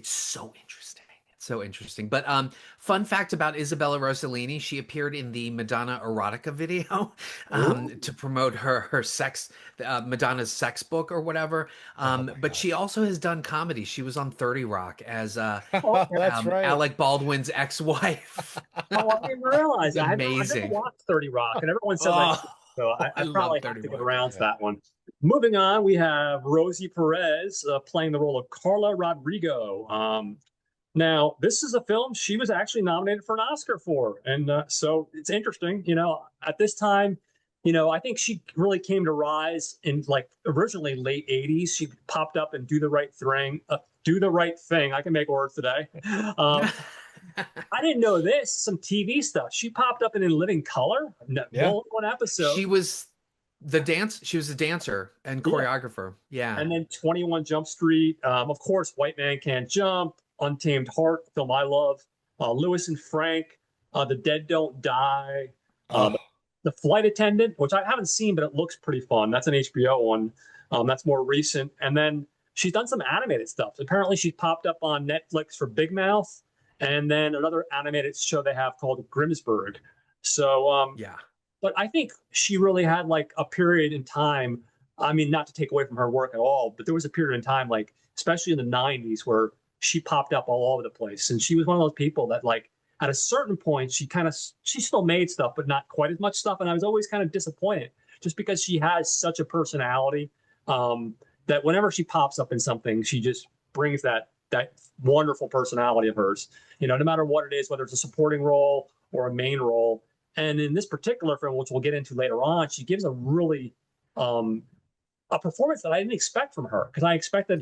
so interesting. So interesting. But fun fact about Isabella Rossellini, she appeared in the Madonna erotica video Ooh. to promote her sex Madonna's sex book or whatever. Oh my But she gosh. also has done comedy. She was on 30 Rock as Okay. That's right. Alec Baldwin's ex-wife. Oh, I didn't realize It's that. I've never amazing. watched 30 Rock, and everyone says I Oh, should, so I I love probably have 30 to get Rock. around to Yeah. that one. Moving on, we have Rosie Perez playing the role of Carla Rodrigo. Now, this is a film she was actually nominated for an Oscar for. And so it's interesting, at this time, I think she really came to rise in like originally late 80s. She popped up and Do the Right Thing. Do the Right Thing. I can make words today. Um, I didn't know this, some TV stuff. She popped up in Living Color, Yeah. one episode. She was she was a dancer and Yeah. choreographer. Yeah. And then 21 Jump Street. Of course, White Man Can't Jump, Untamed Heart, film I love, Lewis and Frank, The Dead Don't Die, uh, Oh, The Flight Attendant, which I haven't seen, but it looks pretty fun. That's an HBO one. That's more recent. And then she's done some animated stuff. Apparently, she's popped up on Netflix for Big Mouth, and then another animated show they have called Grimsburg. So, Yeah. but I think she really had like a period in time. I mean, not to take away from her work at all, but there was a period in time, like especially in the '90s, where she popped up all over the place, and she was one of those people that, like, at a certain point, she still made stuff, but not quite as much stuff. And I was always kind of disappointed, just because she has such a personality that whenever she pops up in something, she just brings that wonderful personality of hers. No matter what it is, whether it's a supporting role or a main role, and in this particular film, which we'll get into later on, she gives a really um, a performance that I didn't expect from her, because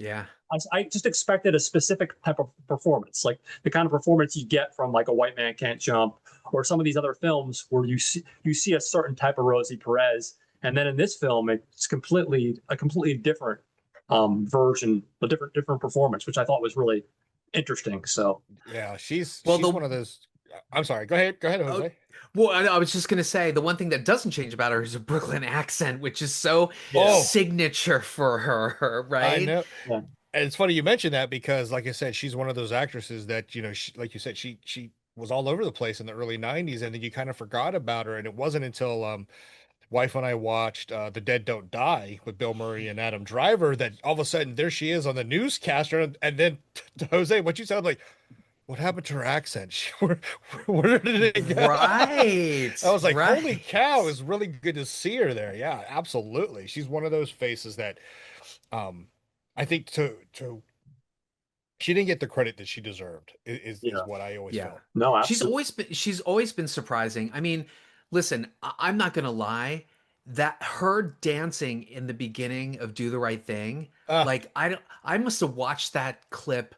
Yeah. I just expected a specific type of performance, like the kind of performance you get from like A White Man Can't Jump or some of these other films where you see a certain type of Rosie Perez, and then in this film it's a completely different version, a different performance, which I thought was really interesting. So yeah. She's Well, she's the one of those. I'm sorry. Go ahead. Go ahead, oh, Jose. well, I was just gonna say the one thing that doesn't change about her is her Brooklyn accent, which is so yeah, Oh, signature for her, I right? know. yeah, And it's funny you mentioned that because, like I said, she's one of those actresses that like you said, she was all over the place in the early '90s, and then you kind of forgot about her. And it wasn't until wife and I watched The Dead Don't Die with Bill Murray and Adam Driver that all of a sudden there she is on the newscaster, and then Jose, what you said, like, what happened to her accent? Where did it go? I Right, was like, holy right. cow, it was really good to see her there. Yeah, absolutely. She's one of those faces that um I think to she didn't get the credit that she deserved is yeah. what I always Yeah. felt. No, absolutely. She's always been surprising. I mean, listen, I'm not gonna lie, that her dancing in the beginning of Do the Right Thing, Uh, like I must have watched that clip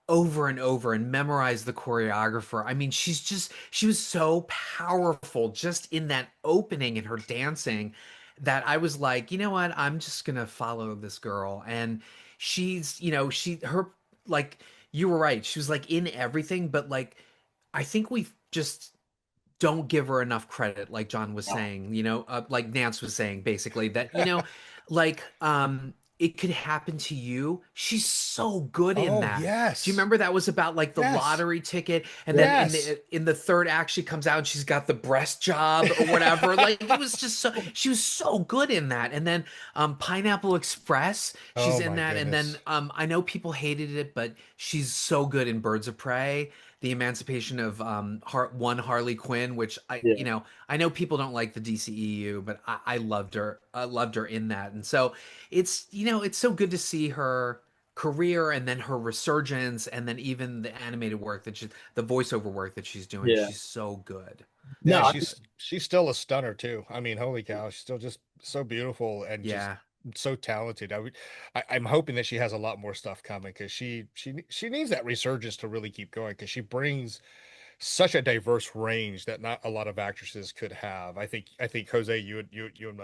over and over and memorized the choreographer. I mean, she was so powerful just in that opening and her dancing that I was like, you know what? I'm just gonna follow this girl. And she's, her, like, you were right. She was like in everything, but like I think we just don't give her enough credit, like John was No. saying, like Nance was saying, basically, that, like, it could happen to you. She's so good in oh that. Do you yes. remember that was about like the Yes. lottery ticket? And then Yeah, Yes. in the third act, she comes out and she's got the breast job or whatever. Like it was just so she was so good in that. And then Pineapple Express, she's Oh in my that. And then goodness. I know people hated it, but she's so good in Birds of Prey, the emancipation of one Harley Quinn, which yeah, I know people don't like the DCEU, but I loved her. I loved her in that. And so it's so good to see her career and then her resurgence and then even the animated work the voiceover work that she's doing. yeah. She's so good. No, Yeah, she's still a stunner too. I mean, holy cow, she's still just so beautiful and just Yeah. so talented. I'm hoping that she has a lot more stuff coming because she needs that resurgence to really keep going because such a diverse range that not a lot of actresses could have. I think Jose, you and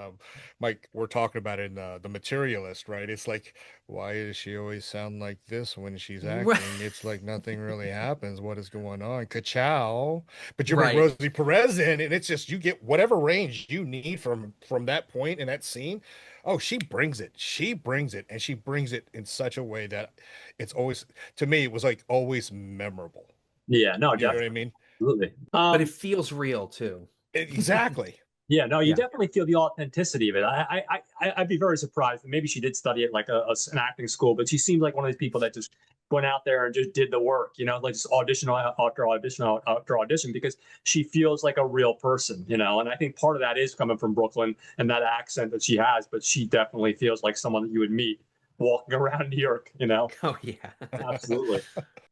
Mike were talking about it in the Materialist, right? It's like, why does she always sound like this when she's acting? It's like nothing really happens. What is going on? Ka-chow. But you bring Right. Rosie Perez in, and it's just you get whatever range you need from that point in that scene. Oh, she brings it. She brings it, and she brings it in such a way that it's always, to me, it was like always memorable. Yeah, no, You know what I definitely, mean? absolutely. But it feels real too. Exactly. Yeah, no, you Yeah. definitely feel the authenticity of it. I'd be very surprised. Maybe she did study at like an acting school, but she seemed like one of these people that just went out there and just did the work, like just audition after audition after audition because she feels like a real person, And I think part of that is coming from Brooklyn and that accent that she has, but she definitely feels like someone that you would meet walking around New York. Oh yeah. Absolutely.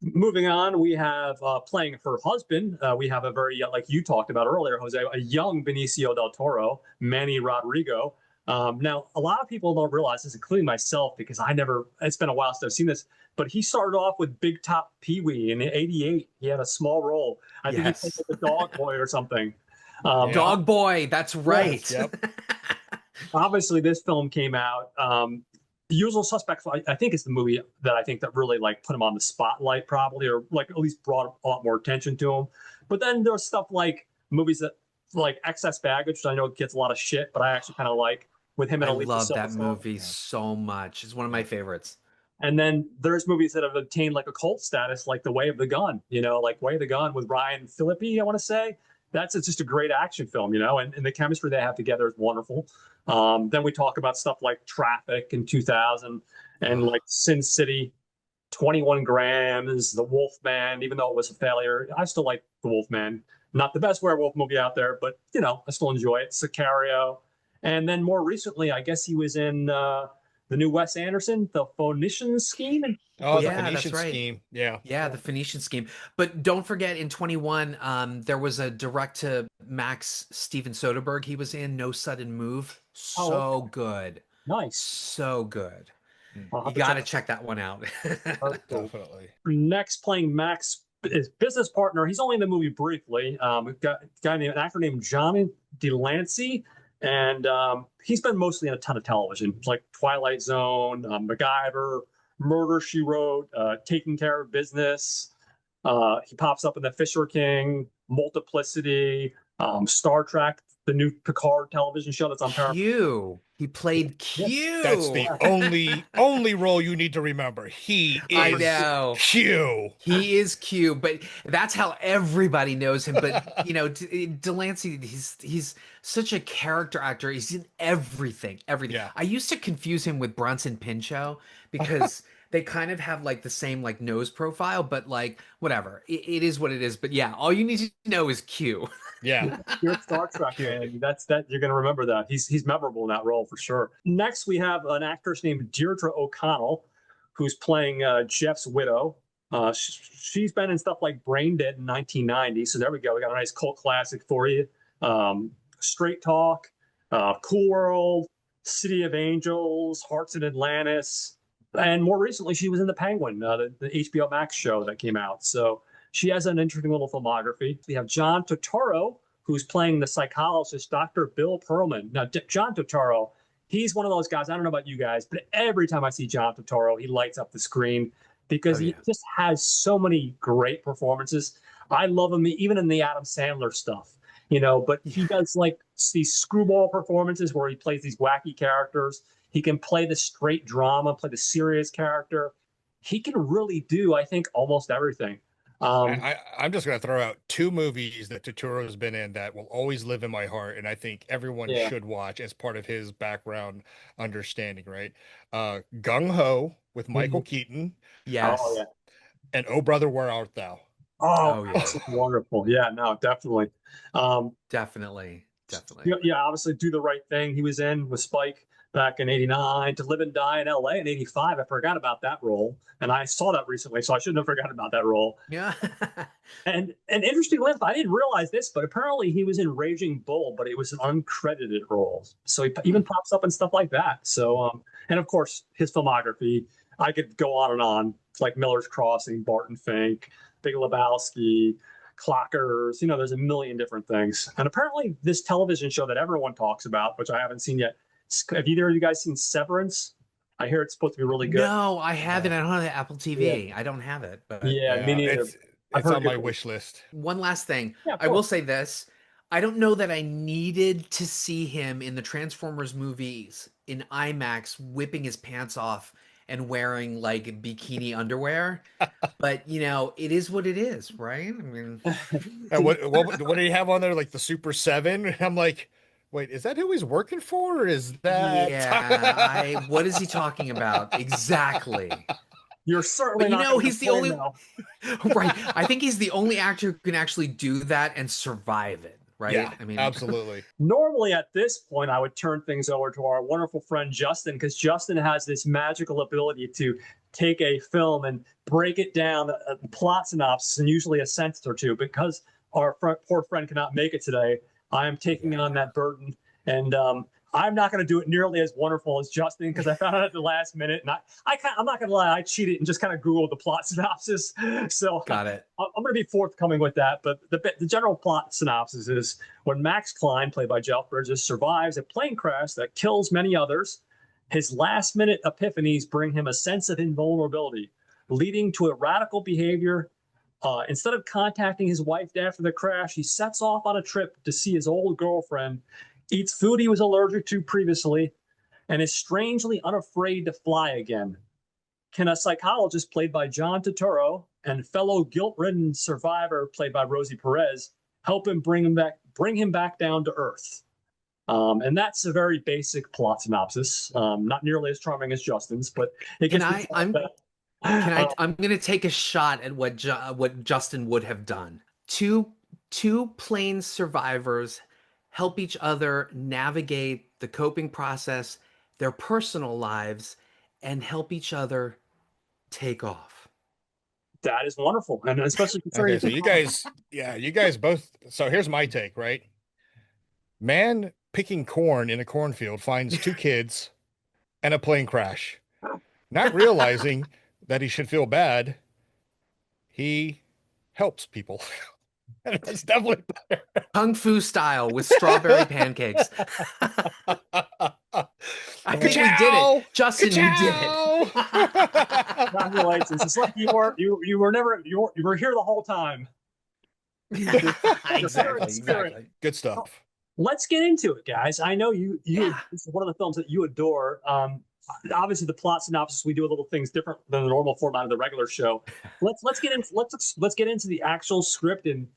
Moving on, we have playing her husband. We have a very, like you talked about earlier, Jose, a young Benicio del Toro, Manny Rodrigo. Now, a lot of people don't realize this, including myself, because it's been a while since I've seen this, but he started off with Big Top Pee Wee in '88. He had a small role. I think he played Yes. like the dog boy or something. Yeah. Dog Boy, that's right. Yes. Yep. Obviously, this film came out. The Usual Suspects, I think, is the movie that I think that really like put him on the spotlight, probably, or like at least brought a lot more attention to him. But then there's stuff like movies that like Excess Baggage, which I know gets a lot of shit, but I actually kind of like with him and I Alicia love that Silverstone. movie Yeah. so much. It's one of my favorites. And then there's movies that have obtained like a cult status, like The Way of the Gun, like Way of the Gun with Ryan Phillippe, I want to say. It's just a great action film, and the chemistry they have together is wonderful. Then we talk about stuff like Traffic in 2000 and Oh, like Sin City, 21 Grams, The Wolfman, even though it was a failure. I still like The Wolfman. Not the best werewolf movie out there, but, I still enjoy it. Sicario. And then more recently, I guess he was in the new Wes Anderson, The Phoenician Scheme. Oh, Was the that? yeah, that's Phoenician right. scheme. Yeah. Yeah, the Phoenician scheme. But don't forget in 21, there was a direct to Max Steven Soderbergh he was in, No Sudden Move. Oh, okay. So good. Nice. So good. Mm. I'll You have to got check to it check that one out. out. Very cool. Definitely. Next, playing Max, his business partner. He's only in the movie briefly. We've got an actor named Johnny Delancey, and he's been mostly in a ton of television, like Twilight Zone, MacGyver, Murder She Wrote, Taking Care of Business. He pops up in The Fisher King, Multiplicity, Star Trek, the new Picard television show that's on Paramount. Q. He played Yeah, That's the Q. only role you need to remember. He I is know. Q. He is Q, but that's how everybody knows him. But Delancey, he's such a character actor. He's in everything, everything. Yeah. I used to confuse him with Bronson Pinchot because they kind of have like the same like nose profile, but like whatever. It is what it is. But yeah, all you need to know is Q. Yeah. you're a Star Trek Q. fan. That you're going to remember that. He's memorable in that role for sure. Next, we have an actress named Deirdre O'Connell, who's playing Jeff's widow. She's been in stuff like Brain Dead in 1990. So there we go. We got a nice cult classic for you. Straight Talk, Cool World, City of Angels, Hearts in Atlantis. And more recently, she was in The Penguin, the HBO Max show that came out. So she has an interesting little filmography. We have John Turturro, who's playing the psychologist, Dr. Bill Perlman. Now, John Turturro, he's one of those guys. I don't know about you guys, but every time I see John Turturro, he lights up the screen because Oh he yeah. just has so many great performances. I love him even in the Adam Sandler stuff, but he does like these screwball performances where he plays these wacky characters. He can play the straight drama, play the serious character. He can really do, I think, almost everything. Um, I'm just going to throw out two movies that Turturro's been in that will always live in my heart, and I think everyone yeah. should watch as part of his background understanding, right? Gung Ho with Michael Mhm. Keaton Oh, Yes. yeah. and Oh Brother, Where Art Thou? Oh, Oh yeah. absolutely wonderful. Yeah, no, definitely. Um, Definitely. Definitely. yeah, obviously, Do the Right Thing. He was in with Spike back in '89. To Live and Die in L.A. in '85. I forgot about that role, and I saw that recently, so I shouldn't have forgotten about that role. Yeah. And an interesting list. I didn't realize this, but apparently he was in Raging Bull, but it was an uncredited role. So he even pops up in stuff like that. So, and of course, his filmography. I could go on and on, like Miller's Crossing, Barton Fink, Big Lebowski, clockers. You know, there's a million different things. And apparently, this television show that everyone talks about, which I haven't seen yet, have either of you guys seen Severance? I hear it's supposed to be really good. No, I haven't. No. I don't have Apple Yeah, TV. I don't have it, but yeah, me Yeah, neither. I've it's heard on good my things. wish list. one last thing. Yeah, of I will course. say this. I don't know that I needed to see him in the Transformers movies in IMAX whipping his pants off and wearing like bikini underwear, but you know, it is what it is, right? I mean, And what did he have on there? Like the Super 7? I'm like, wait, is that who he's working for? Or is that yeah, I what is he talking about? Exactly. You're But certainly you not know, going to he's the complain only now. right. I think he's the only actor who can actually do that and survive it, Yeah, right? I mean, absolutely. Normally, at this point, I would turn things over to our wonderful friend Justin, because Justin has this magical ability to take a film and break it down, plot synopsis, and usually a sentence or two. Because our poor friend cannot make it today, I am taking on Yeah. that burden. And I'm not going to do it nearly as wonderful as Justin, because I found out at the last minute. And I'm not going to lie, I cheated and just kind of Googled the plot synopsis. So got it. I'm going to be forthcoming with that. But the general plot synopsis is: when Max Klein, played by Jeff Bridges, survives a plane crash that kills many others, his last minute epiphanies bring him a sense of invulnerability, leading to a radical behavior. Instead of contacting his wife after the crash, he sets off on a trip to see his old girlfriend, eats food he was allergic to previously, and is strangely unafraid to fly again. Can a psychologist played by John Turturro and fellow guilt-ridden survivor played by Rosie Perez help him bring him back down to earth? And that's a very basic plot synopsis, not nearly as charming as Justin's, but it Can gets me. I? I'm gonna take a shot at what Justin would have done. Two plane survivors help each other navigate the coping process, their personal lives, and help each other take off. That is wonderful, and especially Okay, considering. so you guys both. So here's my take, right? Man picking corn in a cornfield finds two kids and a plane crash. Not realizing that he should feel bad, he helps people. And that's definitely Kung Fu style with strawberry pancakes. I think we did it, Ka-chow! Justin. We did Ka-chow! it. Congratulations! It's like you were never you were here the whole time. Exactly, Spirit. exactly. Good stuff. Let's get into it, guys. I know you. Yeah. This is one of the films that you adore. Obviously, the plot synopsis, we do a little things different than the normal format of the regular show. Let's get into let's get into the actual script and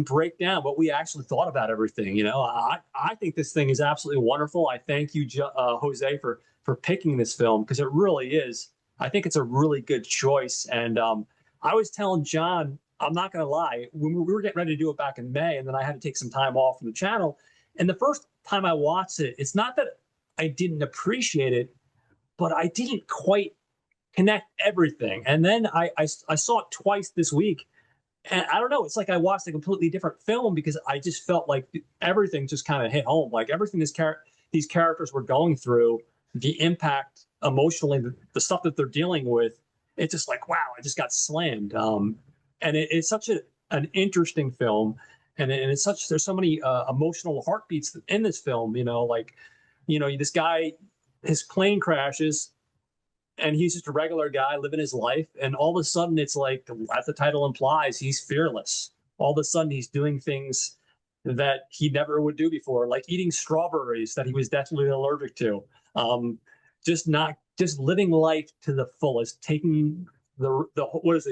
break down what we actually thought about everything. You know, I think this thing is absolutely wonderful. I thank you, Jose, for picking this film, because it really is. I think it's a really good choice. And I was telling John, I'm not going to lie, when we were getting ready to do it back in May, and then I had to take some time off from the channel. And the first time I watched it, it's not that I didn't appreciate it, but I didn't quite connect everything. And then I saw it twice this week. And I don't know, it's like I watched a completely different film, because I just felt like everything just kind of hit home. Like everything these characters were going through, the impact emotionally, the stuff that they're dealing with, it's just like, wow, I just got slammed. And it's such an interesting film. And it's there's so many emotional heartbeats in this film, like, this guy, his plane crashes, and he's just a regular guy living his life. And all of a sudden, it's like, as the title implies, he's fearless. All of a sudden, he's doing things that he never would do before, like eating strawberries that he was deathly allergic to. Just living life to the fullest, taking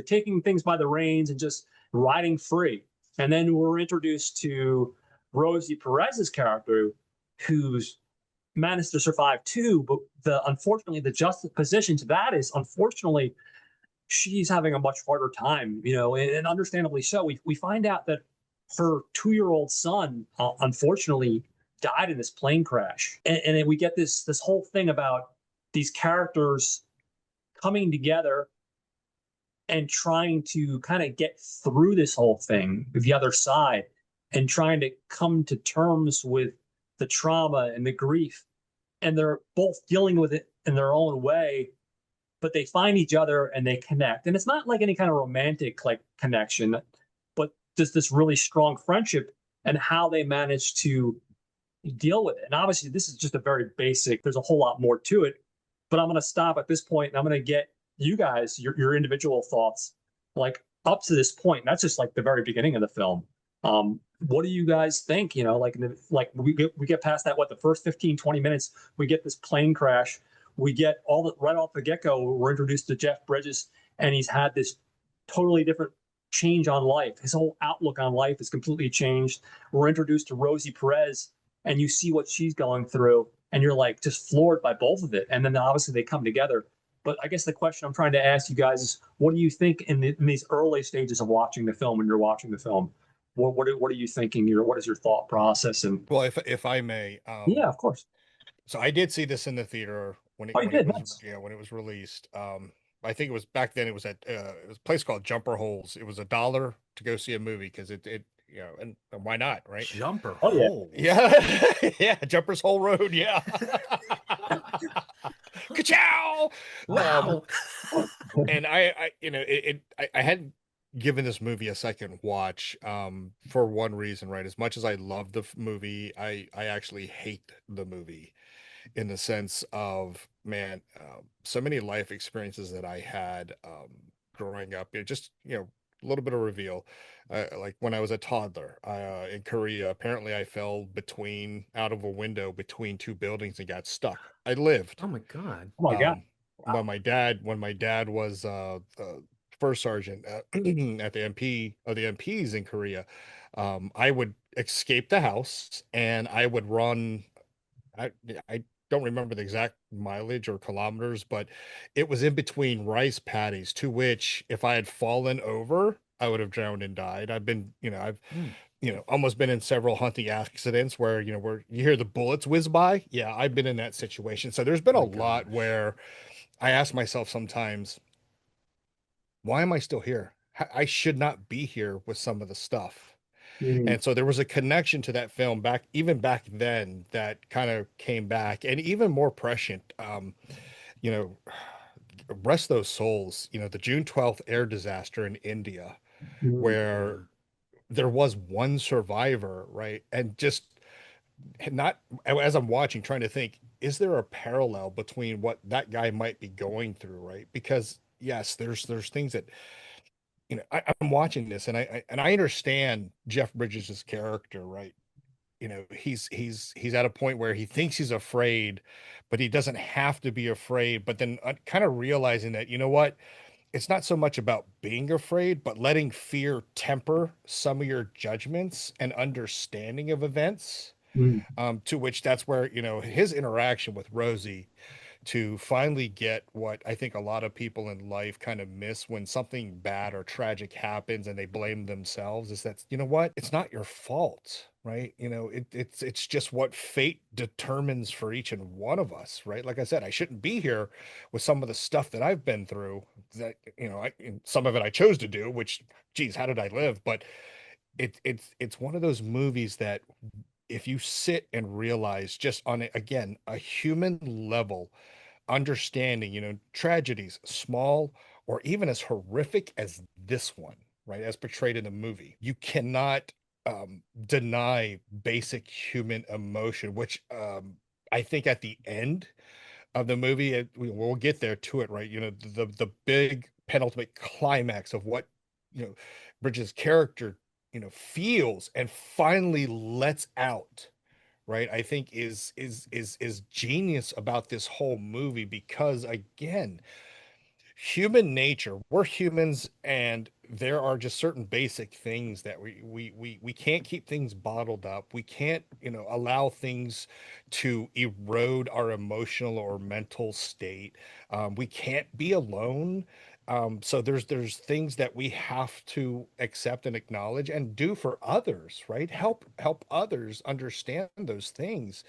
taking things by the reins and just riding free. And then we're introduced to Rosie Perez's character, who's managed to survive too, but unfortunately the juxtaposition to that is, unfortunately, she's having a much harder time, and understandably so. We find out that her 2-year-old son, unfortunately, died in this plane crash, and then we get this whole thing about these characters coming together and trying to kind of get through this whole thing, the other side, and trying to come to terms with the trauma and the grief. And they're both dealing with it in their own way, but they find each other and they connect. And it's not like any kind of romantic connection, but just this really strong friendship and how they manage to deal with it. And obviously, this is just a very basic. There's a whole lot more to it, but I'm going to stop at this point and I'm going to get you guys your individual thoughts, like up to this point. That's just like the very beginning of the film. What do you guys think? Like we get past that. What, the first 15-20 minutes, we get this plane crash. We get all the right off the get go. We're introduced to Jeff Bridges, and he's had this totally different change on life. His whole outlook on life is completely changed. We're introduced to Rosie Perez, and you see what she's going through, and you're like just floored by both of it. And then obviously they come together. But I guess the question I'm trying to ask you guys is, what do you think in these early stages of watching the film when you're watching the film? What are you thinking? What is your thought process? And Well, if I may, yeah, of course. so I did see this in the theater Oh, you when it did. was, Nice. yeah, when it was released. I think it was back then. It was at it was a place called Jumper Holes. It was $1 to go see a movie because it and why not, right? Jumper Oh yeah. holes. Yeah, yeah, Jumper's Hole Road. Yeah, ka-chow. Wow. And I hadn't given this movie a second watch for one reason, right? As much as I love the movie, I actually hate the movie in the sense of, man, so many life experiences that I had growing up. Just a little bit of reveal. Like when I was a toddler in Korea, apparently I fell out of a window between two buildings and got stuck. I lived. Oh my God. Oh my god. Um, Wow. when my dad was first sergeant at the MP of the MPs in Korea, I would escape the house and I would run. I don't remember the exact mileage or kilometers, but it was in between rice paddies, to which if I had fallen over, I would have drowned and died. I've Mm. almost been in several hunting accidents where, where you hear the bullets whiz by. Yeah, I've been in that situation. So there's been a My lot gosh. where I ask myself sometimes, why am I still here? I should not be here with some of the stuff. Mm, And so there was a connection to that film even back then that kind of came back and even more prescient. You know, rest those souls, the June 12th air disaster in India, mm, where Yeah. there was one survivor, right? And just not as I'm watching, trying to think, is there a parallel between what that guy might be going through, right? Because yes, there's things that I'm watching this and I understand Jeff Bridges' character, right? He's at a point where he thinks he's afraid, but he doesn't have to be afraid. But then kind of realizing that, what? It's not so much about being afraid, but letting fear temper some of your judgments and understanding of events. mm, To which that's where, his interaction with Rosie to finally get what I think a lot of people in life kind of miss when something bad or tragic happens and they blame themselves is that, what? It's not your fault, right? It's just what fate determines for each and one of us, right? Like I said, I shouldn't be here with some of the stuff that I've been through that, some of it I chose to do, which, geez, how did I live? But it's one of those movies that if you sit and realize just on again a human level understanding, tragedies, small or even as horrific as this one, right, as portrayed in the movie, you cannot deny basic human emotion, which I think at the end of the movie, we'll get there to it, right? The big penultimate climax of what Bridges' character feels and finally lets out, right? I think is genius about this whole movie because again, human nature, we're humans and there are just certain basic things that we can't keep things bottled up. We can't, allow things to erode our emotional or mental state. We can't be alone. So there's things that we have to accept and acknowledge and do for others, right? Help others understand those things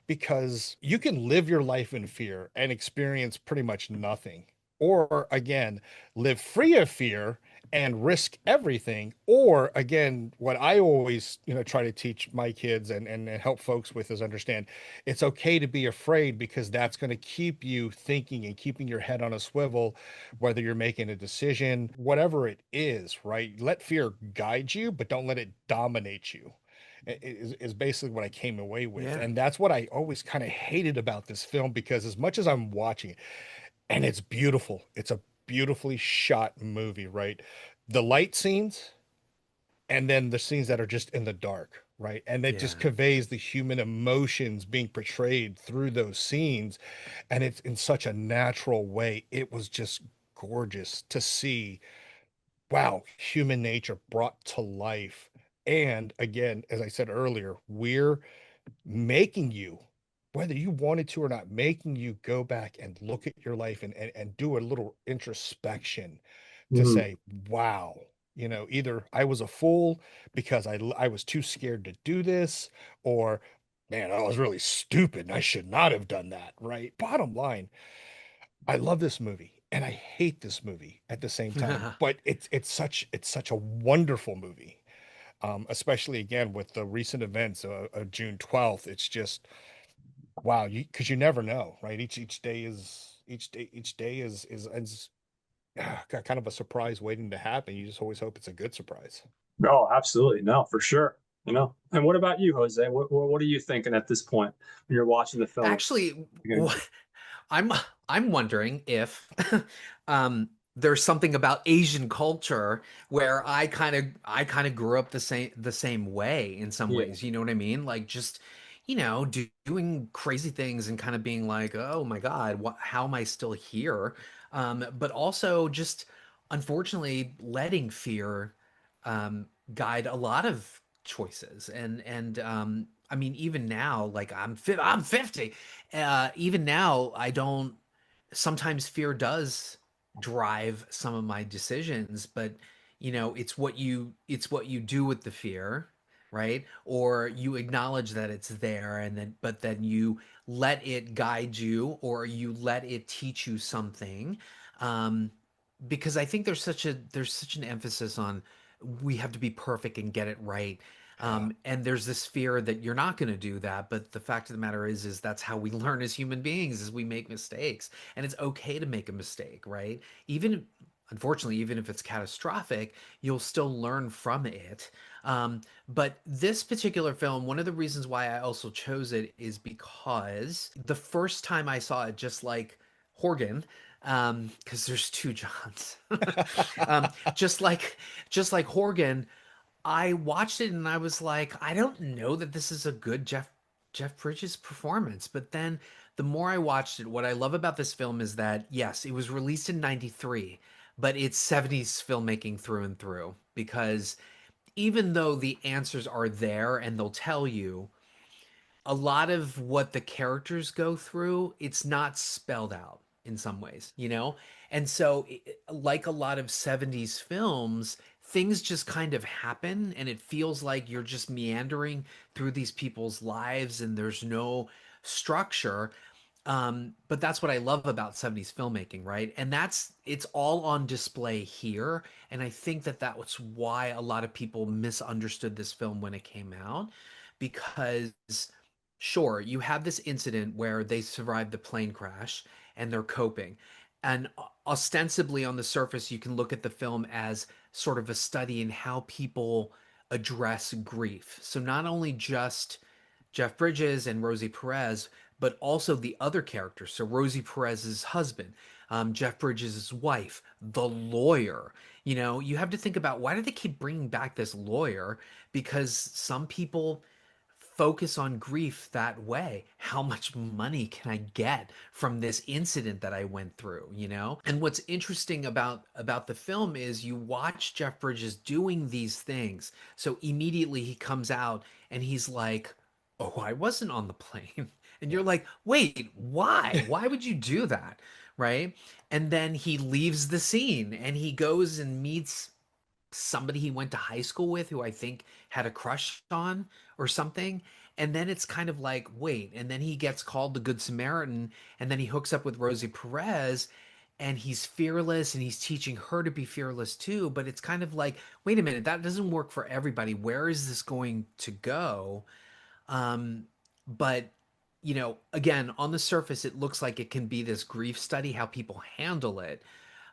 because you can live your life in fear and experience pretty much nothing. Or again, live free of fear and risk everything, or again, what I always, try to teach my kids and help folks with is understand it's okay to be afraid, because that's going to keep you thinking and keeping your head on a swivel, whether you're making a decision, whatever it is, right? Let fear guide you, but don't let it dominate you. Is basically what I came away with. Yeah. And that's what I always kind of hated about this film, because as much as I'm watching it, and it's beautiful. It's a beautifully shot movie, right? The light scenes, and then the scenes that are just in the dark, right? And it just Yeah. conveys the human emotions being portrayed through those scenes. And it's in such a natural way. It was just gorgeous to see, wow, human nature brought to life. And again, as I said earlier, we're making you, whether you wanted to or not, making you go back and look at your life and do a little introspection to Mhm. say, wow, either I was a fool because I was too scared to do this, or man, I was really stupid and I should not have done that, right? Bottom line, I love this movie and I hate this movie at the same time, but it's such a wonderful movie. Especially again with the recent events of June 12th. It's just wow, you because you never know, right? Each day is got kind of a surprise waiting to happen. You just always hope it's a good surprise. Oh, absolutely. No, for sure. And what about you, Jose? What are you thinking at this point when you're watching the film? Actually, I'm I'm wondering if there's something about Asian culture where I kind of grew up the same way in some Yeah. ways. You know what I mean? Like just doing crazy things and kind of being like, oh my God, how am I still here? But also just unfortunately letting fear guide a lot of choices and I mean even now like I'm 50 even now, I don't. Sometimes fear does drive some of my decisions, but it's what you do with the fear, right? Or you acknowledge that it's there, and then you let it guide you, or you let it teach you something. Um, because I think there's such an emphasis on we have to be perfect and get it right. Yeah. And there's this fear that you're not going to do that, but the fact of the matter is that's how we learn as human beings, is we make mistakes, and it's okay to make a mistake, right? Even unfortunately, even if it's catastrophic, you'll still learn from it. But this particular film, one of the reasons why I also chose it is because the first time I saw it, just like Horgan, because there's two Johns, just like Horgan, I watched it and I was like, I don't know that this is a good Jeff Bridges performance. But then the more I watched it, what I love about this film is that yes, it was released in 93, but it's 70s filmmaking through and through. Because even though the answers are there and they'll tell you, a lot of what the characters go through, it's not spelled out in some ways. And so, like a lot of 70s films, things just kind of happen and it feels like you're just meandering through these people's lives and there's no structure. But that's what I love about 70s filmmaking, right? And it's all on display here. And I think that was why a lot of people misunderstood this film when it came out, because sure, you have this incident where they survived the plane crash and they're coping. And ostensibly on the surface, you can look at the film as sort of a study in how people address grief. So not only just Jeff Bridges and Rosie Perez, but also the other characters. So Rosie Perez's husband, Jeff Bridges' wife, the lawyer. You have to think about, why do they keep bringing back this lawyer? Because some people focus on grief that way. How much money can I get from this incident that I went through? And what's interesting about the film is you watch Jeff Bridges doing these things. So immediately he comes out and he's like, "Oh, I wasn't on the plane." And you're Yeah. like, "Wait, why? Why would you do that?" Right? And then he leaves the scene and he goes and meets somebody he went to high school with, who I think had a crush on or something. And then it's kind of like, wait, and then he gets called the Good Samaritan, and then he hooks up with Rosie Perez, and he's fearless and he's teaching her to be fearless too, but it's kind of like, wait a minute, that doesn't work for everybody. Where is this going to go? Um, but again, on the surface, it looks like it can be this grief study, how people handle it.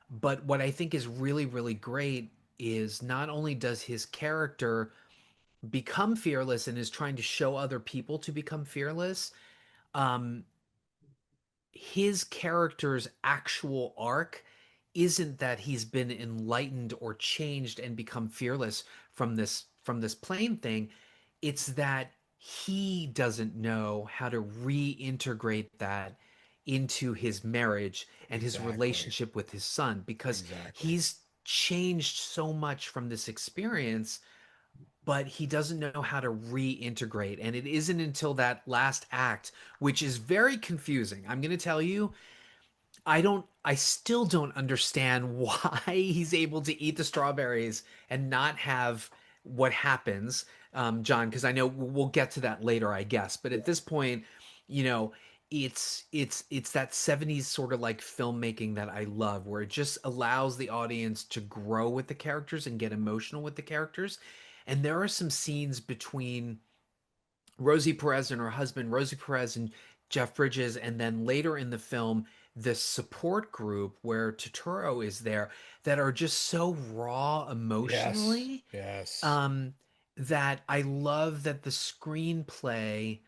But what I think is really, really great is not only does his character become fearless and is trying to show other people to become fearless, um, his character's actual arc isn't that he's been enlightened or changed and become fearless from this plane thing. It's that he doesn't know how to reintegrate that into his marriage and his Exactly. relationship with his son, because Exactly. he's changed so much from this experience, but he doesn't know how to reintegrate. And it isn't until that last act, which is very confusing. I'm going to tell you, I still don't understand why he's able to eat the strawberries and not have what happens, John, because I know we'll get to that later, I guess. But at this point, you know, it's that 70s sort of like filmmaking that I love, where it just allows the audience to grow with the characters and get emotional with the characters. And there are some scenes between Rosie Perez and her husband, Rosie Perez and Jeff Bridges, and then later in the film, this support group where Totoro is there, that are just so raw Yes. emotionally, Yes. um, that I love that the screenplay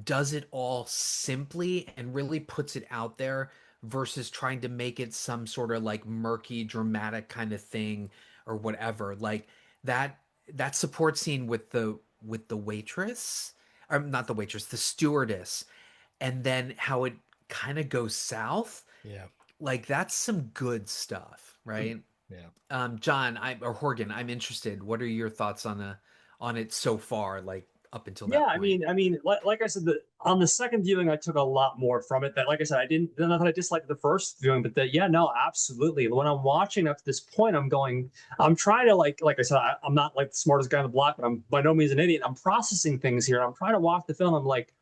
does it all simply and really puts it out there versus trying to make it some sort of like murky, dramatic kind of thing or whatever. Like that that support scene with the waitress, or not the waitress, the stewardess, and then how it kind of goes south. Yeah. Like that's some good stuff, right? Yeah. John, or Horgan, I'm interested. What are your thoughts on it so far, like up until Yeah, that point? like I said, on the second viewing, I took a lot more from it. That, like I said, I didn't. Not that I disliked the first viewing, but that, yeah, no, absolutely. When I'm watching up to this point, I'm trying to like I said, I'm not like the smartest guy on the block, but I'm by no means an idiot. I'm processing things here. I'm trying to watch the film. I'm like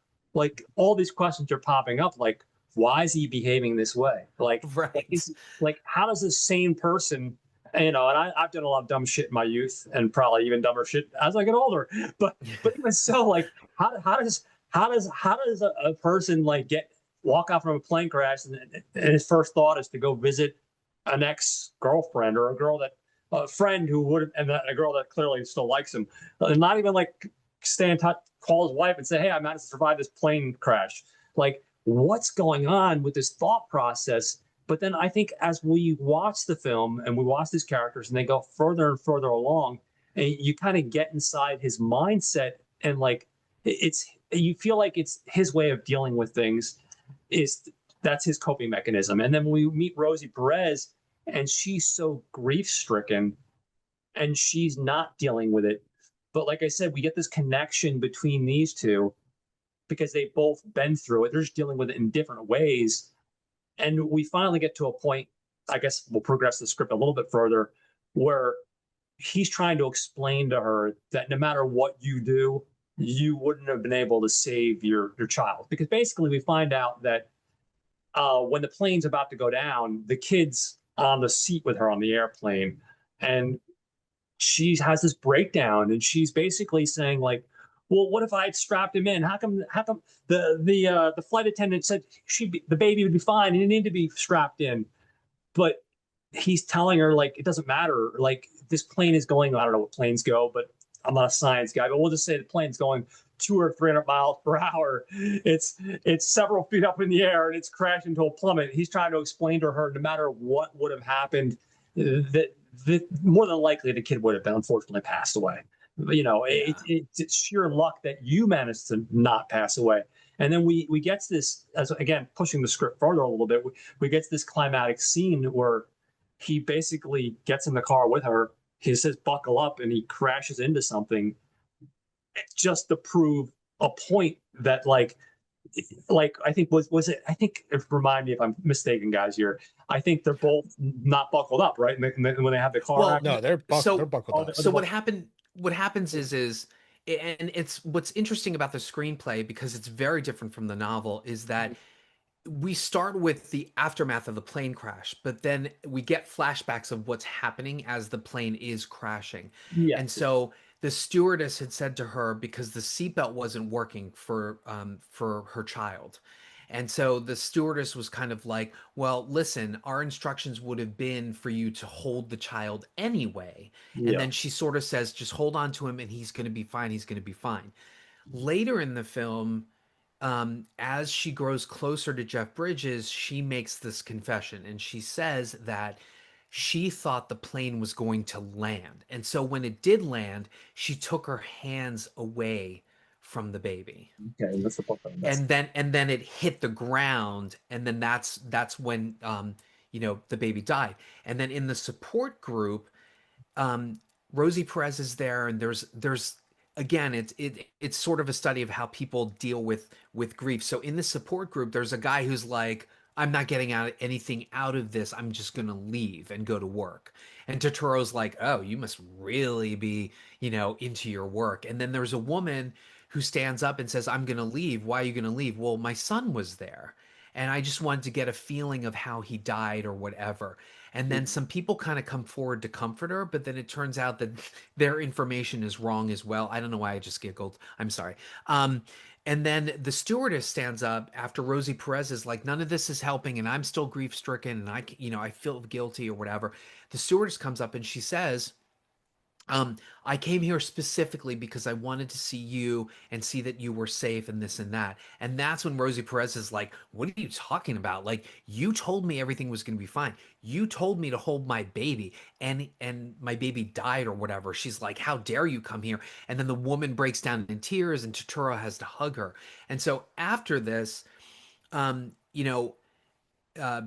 all these questions are popping up. Like, why is he behaving this way? Like Right. like how does this sane person, and I've done a lot of dumb shit in my youth, and probably even dumber shit as I get older. But even so, like how does a person like get walk out from a plane crash, and his first thought is to go visit an ex girlfriend or a friend who would, and a girl that clearly still likes him, and not even like stay in touch, call his wife and say, hey, I managed to survive this plane crash. Like, what's going on with this thought process? But then I think as we watch the film and we watch these characters and they go further and further along, and you kind of get inside his mindset, and like it's you feel like it's his way of dealing with things, is that's his coping mechanism. And then we meet Rosie Perez, and she's so grief stricken and she's not dealing with it. But like I said, we get this connection between these two because they've both been through it. They're just dealing with it in different ways. And we finally get to a point, I guess we'll progress the script a little bit further, where he's trying to explain to her that no matter what you do, you wouldn't have been able to save your child. Because basically, we find out that when the plane's about to go down, the kid's on the seat with her on the airplane, and she has this breakdown, and she's basically saying like, well, what if I had strapped him in? How come the flight attendant said the baby would be fine and it needed to be strapped in? But he's telling her like it doesn't matter. Like, this plane is going. I don't know what planes go, but I'm not a science guy. But we'll just say the plane's going 200 or 300 miles per hour. It's several feet up in the air and it's crashed into a plummet. He's trying to explain to her no matter what would have happened, that more than likely the kid would have been unfortunately passed away. Yeah. It's sheer luck that you managed to not pass away. And then we get to this, as again pushing the script further a little bit. We get to this climatic scene where he basically gets in the car with her. He says, "Buckle up," and he crashes into something just to prove a point that, like I think was it? I think, remind me if I'm mistaken, guys. Here, I think they're both not buckled up, right? When they have the car Well, No, accident. they're so buckled Oh, up. so what happens is, and it's what's interesting about the screenplay, because it's very different from the novel, is that we start with the aftermath of the plane crash, but then we get flashbacks of what's happening as the plane is crashing. And Yes. so the stewardess had said to her, because the seatbelt wasn't working for her child. And so the stewardess was kind of like, well, listen, our instructions would have been for you to hold the child anyway. And Yeah. then she sort of says, just hold on to him and he's going to be fine. He's going to be fine. Later in the film, as she grows closer to Jeff Bridges, she makes this confession and she says that she thought the plane was going to land. And so when it did land, she took her hands away from the baby. Okay. That's the part. That's And then it hit the ground, and then that's when the baby died. And then in the support group, um, Rosie Perez is there, and there's again, it's sort of a study of how people deal with grief. So in the support group, there's a guy who's like, I'm not getting anything out of this. I'm just gonna leave and go to work. And Totoro's like, oh, you must really be, into your work. And then there's a woman who stands up and says, I'm gonna leave. Why are you gonna leave? Well, my son was there. And I just wanted to get a feeling of how he died or whatever. And then some people kind of come forward to comfort her, but then it turns out that their information is wrong as well. I don't know why I just giggled. I'm sorry. And then the stewardess stands up after Rosie Perez is like, none of this is helping, and I'm still grief stricken, and I feel guilty or whatever. The stewardess comes up and she says, I came here specifically because I wanted to see you and see that you were safe and this and that. And that's when Rosie Perez is like, what are you talking about? Like, you told me everything was going to be fine. You told me to hold my baby, and my baby died or whatever. She's like, how dare you come here? And then the woman breaks down in tears and Totoro has to hug her. And so after this, um, you know,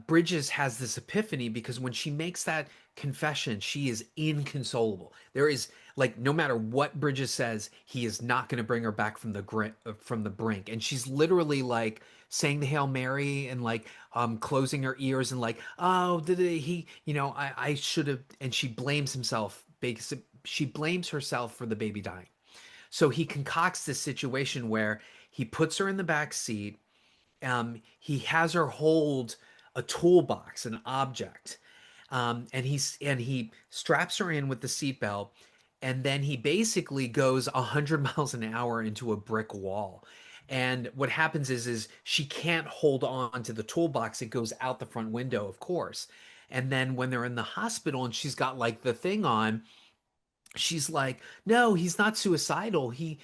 Bridges has this epiphany because when she makes that confession, she is inconsolable. There is like no matter what Bridges says, he is not going to bring her back from the brink, and she's literally like saying the Hail Mary and like closing her ears and like, oh, did he? I should have. And she blames himself because she blames herself for the baby dying. So he concocts this situation where he puts her in the back seat. He has her hold a toolbox, an object, and he straps her in with the seatbelt, and then he basically goes 100 miles an hour into a brick wall. And what happens is she can't hold on to the toolbox; it goes out the front window, of course. And then when they're in the hospital and she's got like the thing on, she's like, no, he's not suicidal. He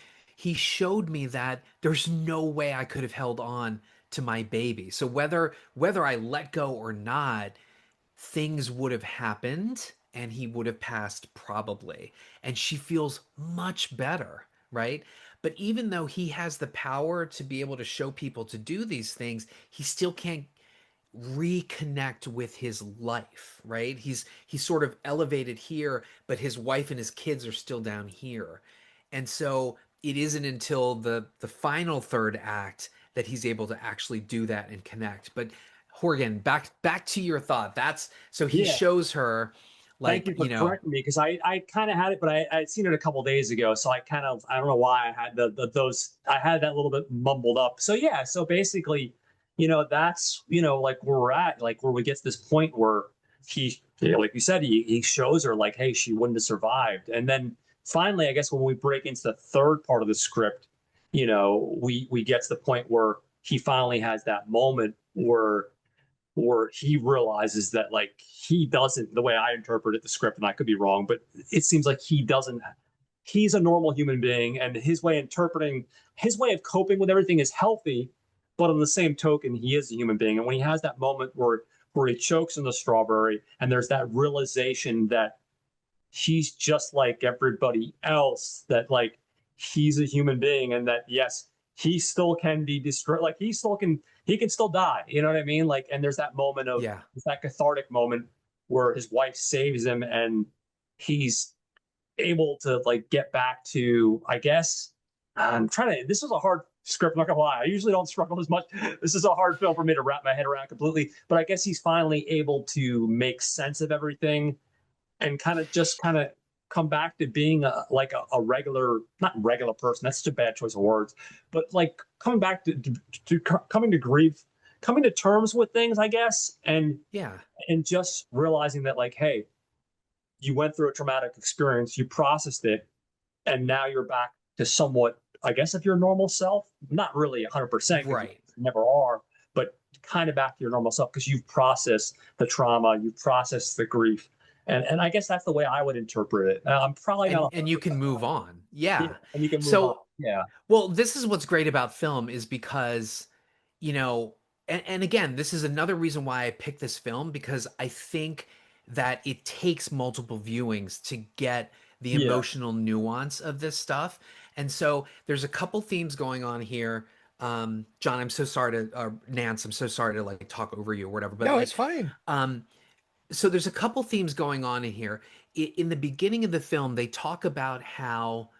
showed me that there's no way I could have held on to my baby. So whether I let go or not, things would have happened and he would have passed probably. And she feels much better, right? But even though he has the power to be able to show people to do these things, he still can't reconnect with his life, right? He's sort of elevated here, but his wife and his kids are still down here. And so it isn't until the final third act that he's able to actually do that and connect. But Horgan, back to your thought. That's so he yeah. shows her Thank like, you for correcting me because I kind of had it, but I'd seen it a couple days ago, so I don't know why I had those I had that a little bit mumbled up. So yeah, so basically, that's like where we're at, like where we get to this point where like you said, he shows her like, hey, she wouldn't have survived, and then finally, I guess when we break into the third part of the script, we get to the point where he finally has that moment where he realizes that like he doesn't, the way I interpreted the script, and I could be wrong, but it seems like he's a normal human being, and his way of coping with everything is healthy, but on the same token he is a human being. And when he has that moment where he chokes on the strawberry and there's that realization that he's just like everybody else, that like he's a human being, and that yes, he still can be destroyed, like he can still die, you know what I mean? Like, and there's that moment of yeah. that cathartic moment where his wife saves him and he's able to like get back to, I guess, this is a hard script, I'm not gonna lie, I usually don't struggle as much. This is a hard film for me to wrap my head around completely, but I guess he's finally able to make sense of everything and kind of come back to being a regular, not regular person, that's such a bad choice of words, but like coming back to coming to grief coming to terms with things, I guess, Yeah. and just realizing that, like, hey, you went through a traumatic experience, you processed it, and now you're back to somewhat, I guess, of your normal self. Not really 100% because you Right. never are, but kind of back to your normal self because you've processed the trauma, you've processed the grief. And I guess that's the way I would interpret it. I'm probably not And you 100%. can move on. Yeah. Yeah. And you can move on. So, Yeah. well, this is what's great about film is because, you know, and again, this is another reason why I picked this film because I think that it takes multiple viewings to get the Yeah. emotional nuance of this stuff. And so there's a couple themes going on here. John, I'm so sorry to, Nance, I'm so sorry to like talk over you or whatever, but No, it's like, fine. um, so there's a couple themes going on in here. In the beginning of the film, they talk about how,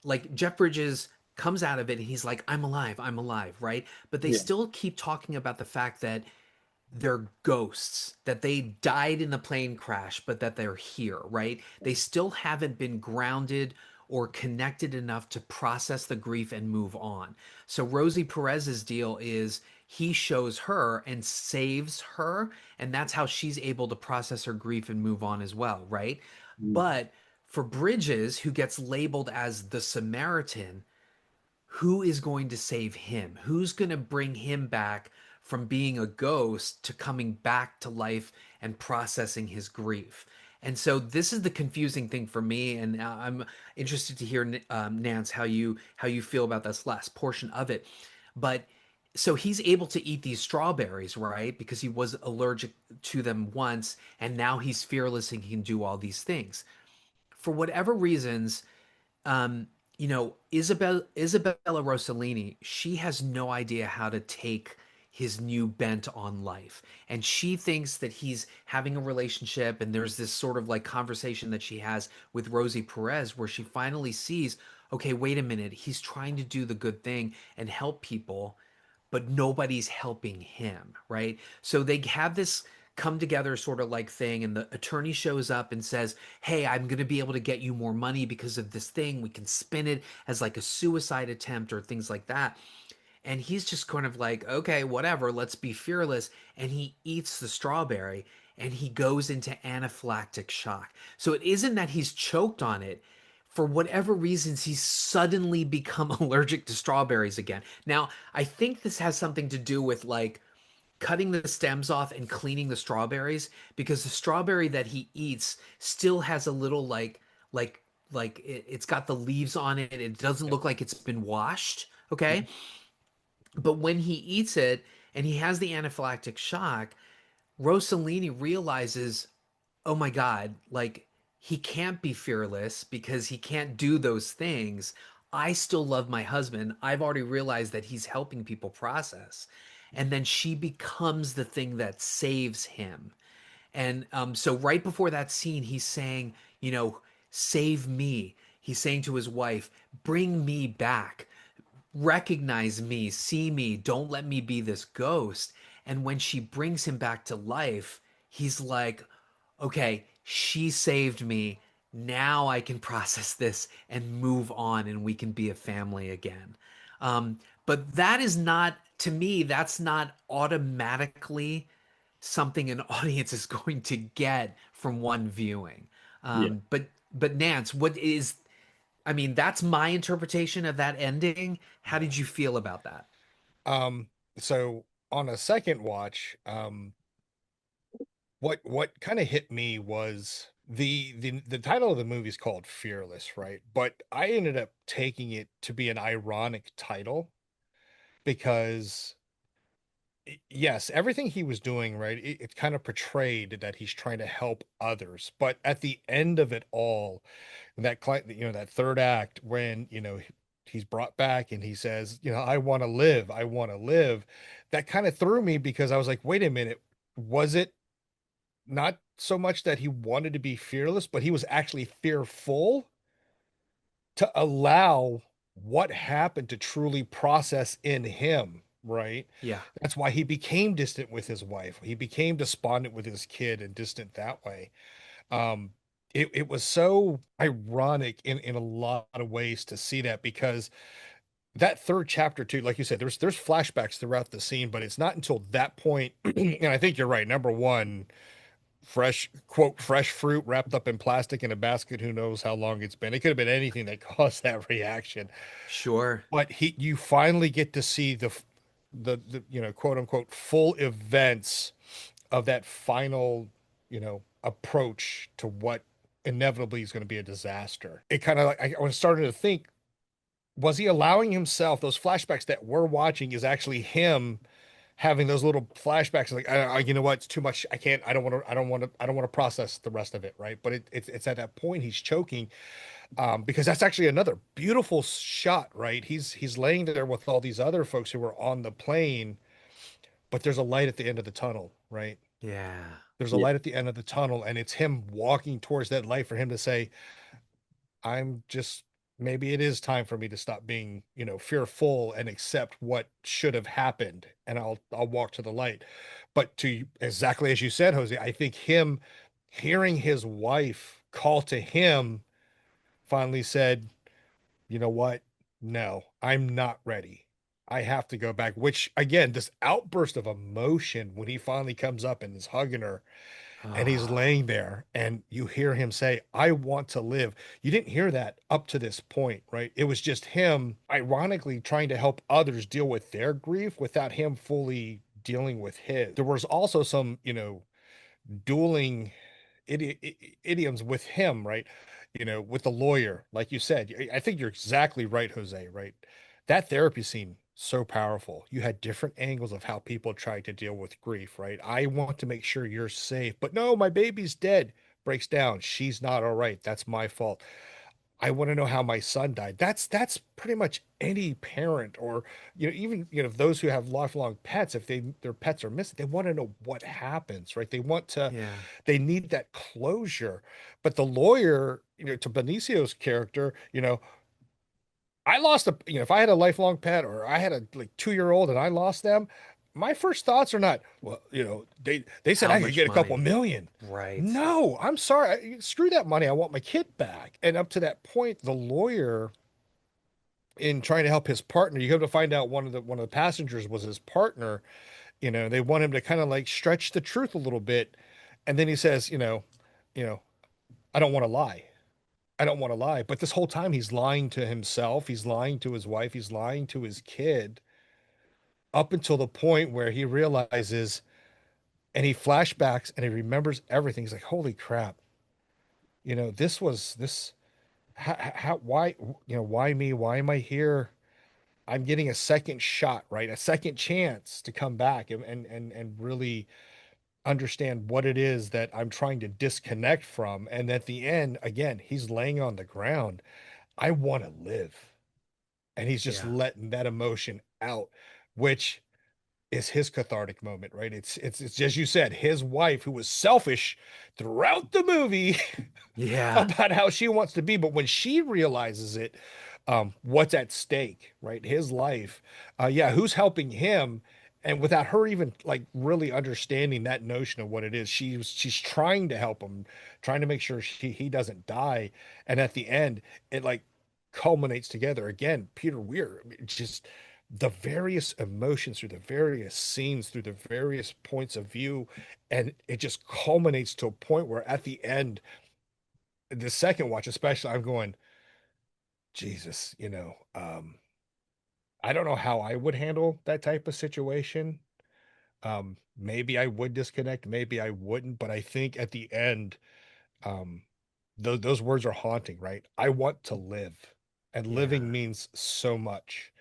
like, Jeff Bridges comes out of it and he's like, I'm alive, right? But they Yeah. still keep talking about the fact that they're ghosts, that they died in the plane crash, but that they're here, right? They still haven't been grounded or connected enough to process the grief and move on. So Rosie Perez's deal is he shows her and saves her, and that's how she's able to process her grief and move on as well, right? Mm. But for Bridges, who gets labeled as the Samaritan, who is going to save him? Who's going to bring him back from being a ghost to coming back to life and processing his grief? And so this is the confusing thing for me, and I'm interested to hear Nance how you feel about this last portion of it. But so he's able to eat these strawberries, right? Because he was allergic to them once, and now he's fearless and he can do all these things. For whatever reasons, um, Isabella Rossellini, she has no idea how to take his new bent on life. And she thinks that he's having a relationship, and there's this sort of like conversation that she has with Rosie Perez where she finally sees, okay, wait a minute, he's trying to do the good thing and help people, but nobody's helping him, right? So they have this come together sort of like thing, and the attorney shows up and says, hey, I'm going to be able to get you more money because of this thing. We can spin it as like a suicide attempt or things like that. And he's just kind of like, okay, whatever, let's be fearless. And he eats the strawberry and he goes into anaphylactic shock. So it isn't that he's choked on it. For whatever reasons, he's suddenly become allergic to strawberries again. Now, I think this has something to do with like cutting the stems off and cleaning the strawberries because the strawberry that he eats still has a little it's got the leaves on it. It doesn't Yep. look like it's been washed. Okay. But when he eats it and he has the anaphylactic shock, Rossellini realizes, oh my God, like he can't be fearless because he can't do those things. I still love my husband. I've already realized that he's helping people process. And then she becomes the thing that saves him. And so right before that scene, he's saying, save me. He's saying to his wife, bring me back, recognize me, see me, don't let me be this ghost. And when she brings him back to life, he's like, okay, she saved me. Now I can process this and move on, and we can be a family again. But that is not, to me, that's not automatically something an audience is going to get from one viewing. Yeah. But Nance, what is I mean, that's my interpretation of that ending. How did you feel about that? Um, so on a second watch, what kind of hit me was the title of the movie is called Fearless, right? But I ended up taking it to be an ironic title because yes, everything he was doing, right, it kind of portrayed that he's trying to help others. But at the end of it all, that third act when, he's brought back and he says, I want to live, I want to live. That kind of threw me because I was like, wait a minute, was it not so much that he wanted to be fearless, but he was actually fearful to allow what happened to truly process in him, right? Yeah. That's why he became distant with his wife. He became despondent with his kid and distant that way. Um, it was so ironic in a lot of ways to see that because that third chapter too, like you said, there's flashbacks throughout the scene, but it's not until that point, and I think you're right. Number one, fresh quote fresh fruit wrapped up in plastic in a basket. Who knows how long it's been? It could have been anything that caused that reaction. Sure. But you finally get to see the quote unquote full events of that final approach to what inevitably is going to be a disaster. It kind of like I was starting to think, was he allowing himself those flashbacks that we're watching is actually him having those little flashbacks like you know what, it's too much, I can't, I don't want to process the rest of it, right? But it's at that point he's choking, because that's actually another beautiful shot, right? He's laying there with all these other folks who were on the plane, but there's a light at the end of the tunnel, right? Yeah. There's a Yeah. light at the end of the tunnel, and it's him walking towards that light for him to say, I'm just, maybe it is time for me to stop being, fearful and accept what should have happened, and I'll walk to the light. But to exactly as you said, Jose, I think him hearing his wife call to him finally said, you know what? No, I'm not ready. I have to go back, which again, this outburst of emotion when he finally comes up and is hugging her and he's Ah, laying there and you hear him say, I want to live. You didn't hear that up to this point, right? It was just him, ironically, trying to help others deal with their grief without him fully dealing with his. There was also some, dueling idioms with him, right? With the lawyer, like you said. I think you're exactly right, Jose, right? That therapy scene, so powerful. You had different angles of how people tried to deal with grief, right? I want to make sure you're safe, but no, my baby's dead. Breaks down. She's not all right. That's my fault. I want to know how my son died. That's pretty much any parent, or even those who have lifelong pets, if their pets are missing, they want to know what happens, right? yeah. They need that closure. But the lawyer, to Benicio's character, I lost if I had a lifelong pet or I had a like 2-year old and I lost them, my first thoughts are not, well, they said How I could much get a couple money? million. Right. No, I'm sorry. Screw that money. I want my kid back. And up to that point, the lawyer, in trying to help his partner, you come to find out one of the passengers was his partner. They want him to kind of like stretch the truth a little bit. And then he says, you know, I don't want to lie. I don't want to lie. But this whole time he's lying to himself, he's lying to his wife, he's lying to his kid, up until the point where he realizes, and he flashbacks and he remembers everything. He's like, holy crap. This was this how why why me? Why am I here? I'm getting a second shot, right? A second chance to come back and really understand what it is that I'm trying to disconnect from. And at the end, again, he's laying on the ground. I want to live. And he's just Yeah. letting that emotion out, which is his cathartic moment, right? It's as you said, his wife, who was selfish throughout the movie, Yeah. about how she wants to be, but when she realizes it, what's at stake, right? His life. Yeah, who's helping him? And without her even like really understanding that notion of what it is, she's trying to help him, trying to make sure he doesn't die. And at the end, it like culminates together again. Peter Weir, just the various emotions through the various scenes, through the various points of view, and it just culminates to a point where at the end, the second watch especially, I'm going, Jesus, I don't know how I would handle that type of situation. Maybe I would disconnect, maybe I wouldn't, but I think at the end, um, those words are haunting, right? I want to live, and Yeah. living means so much,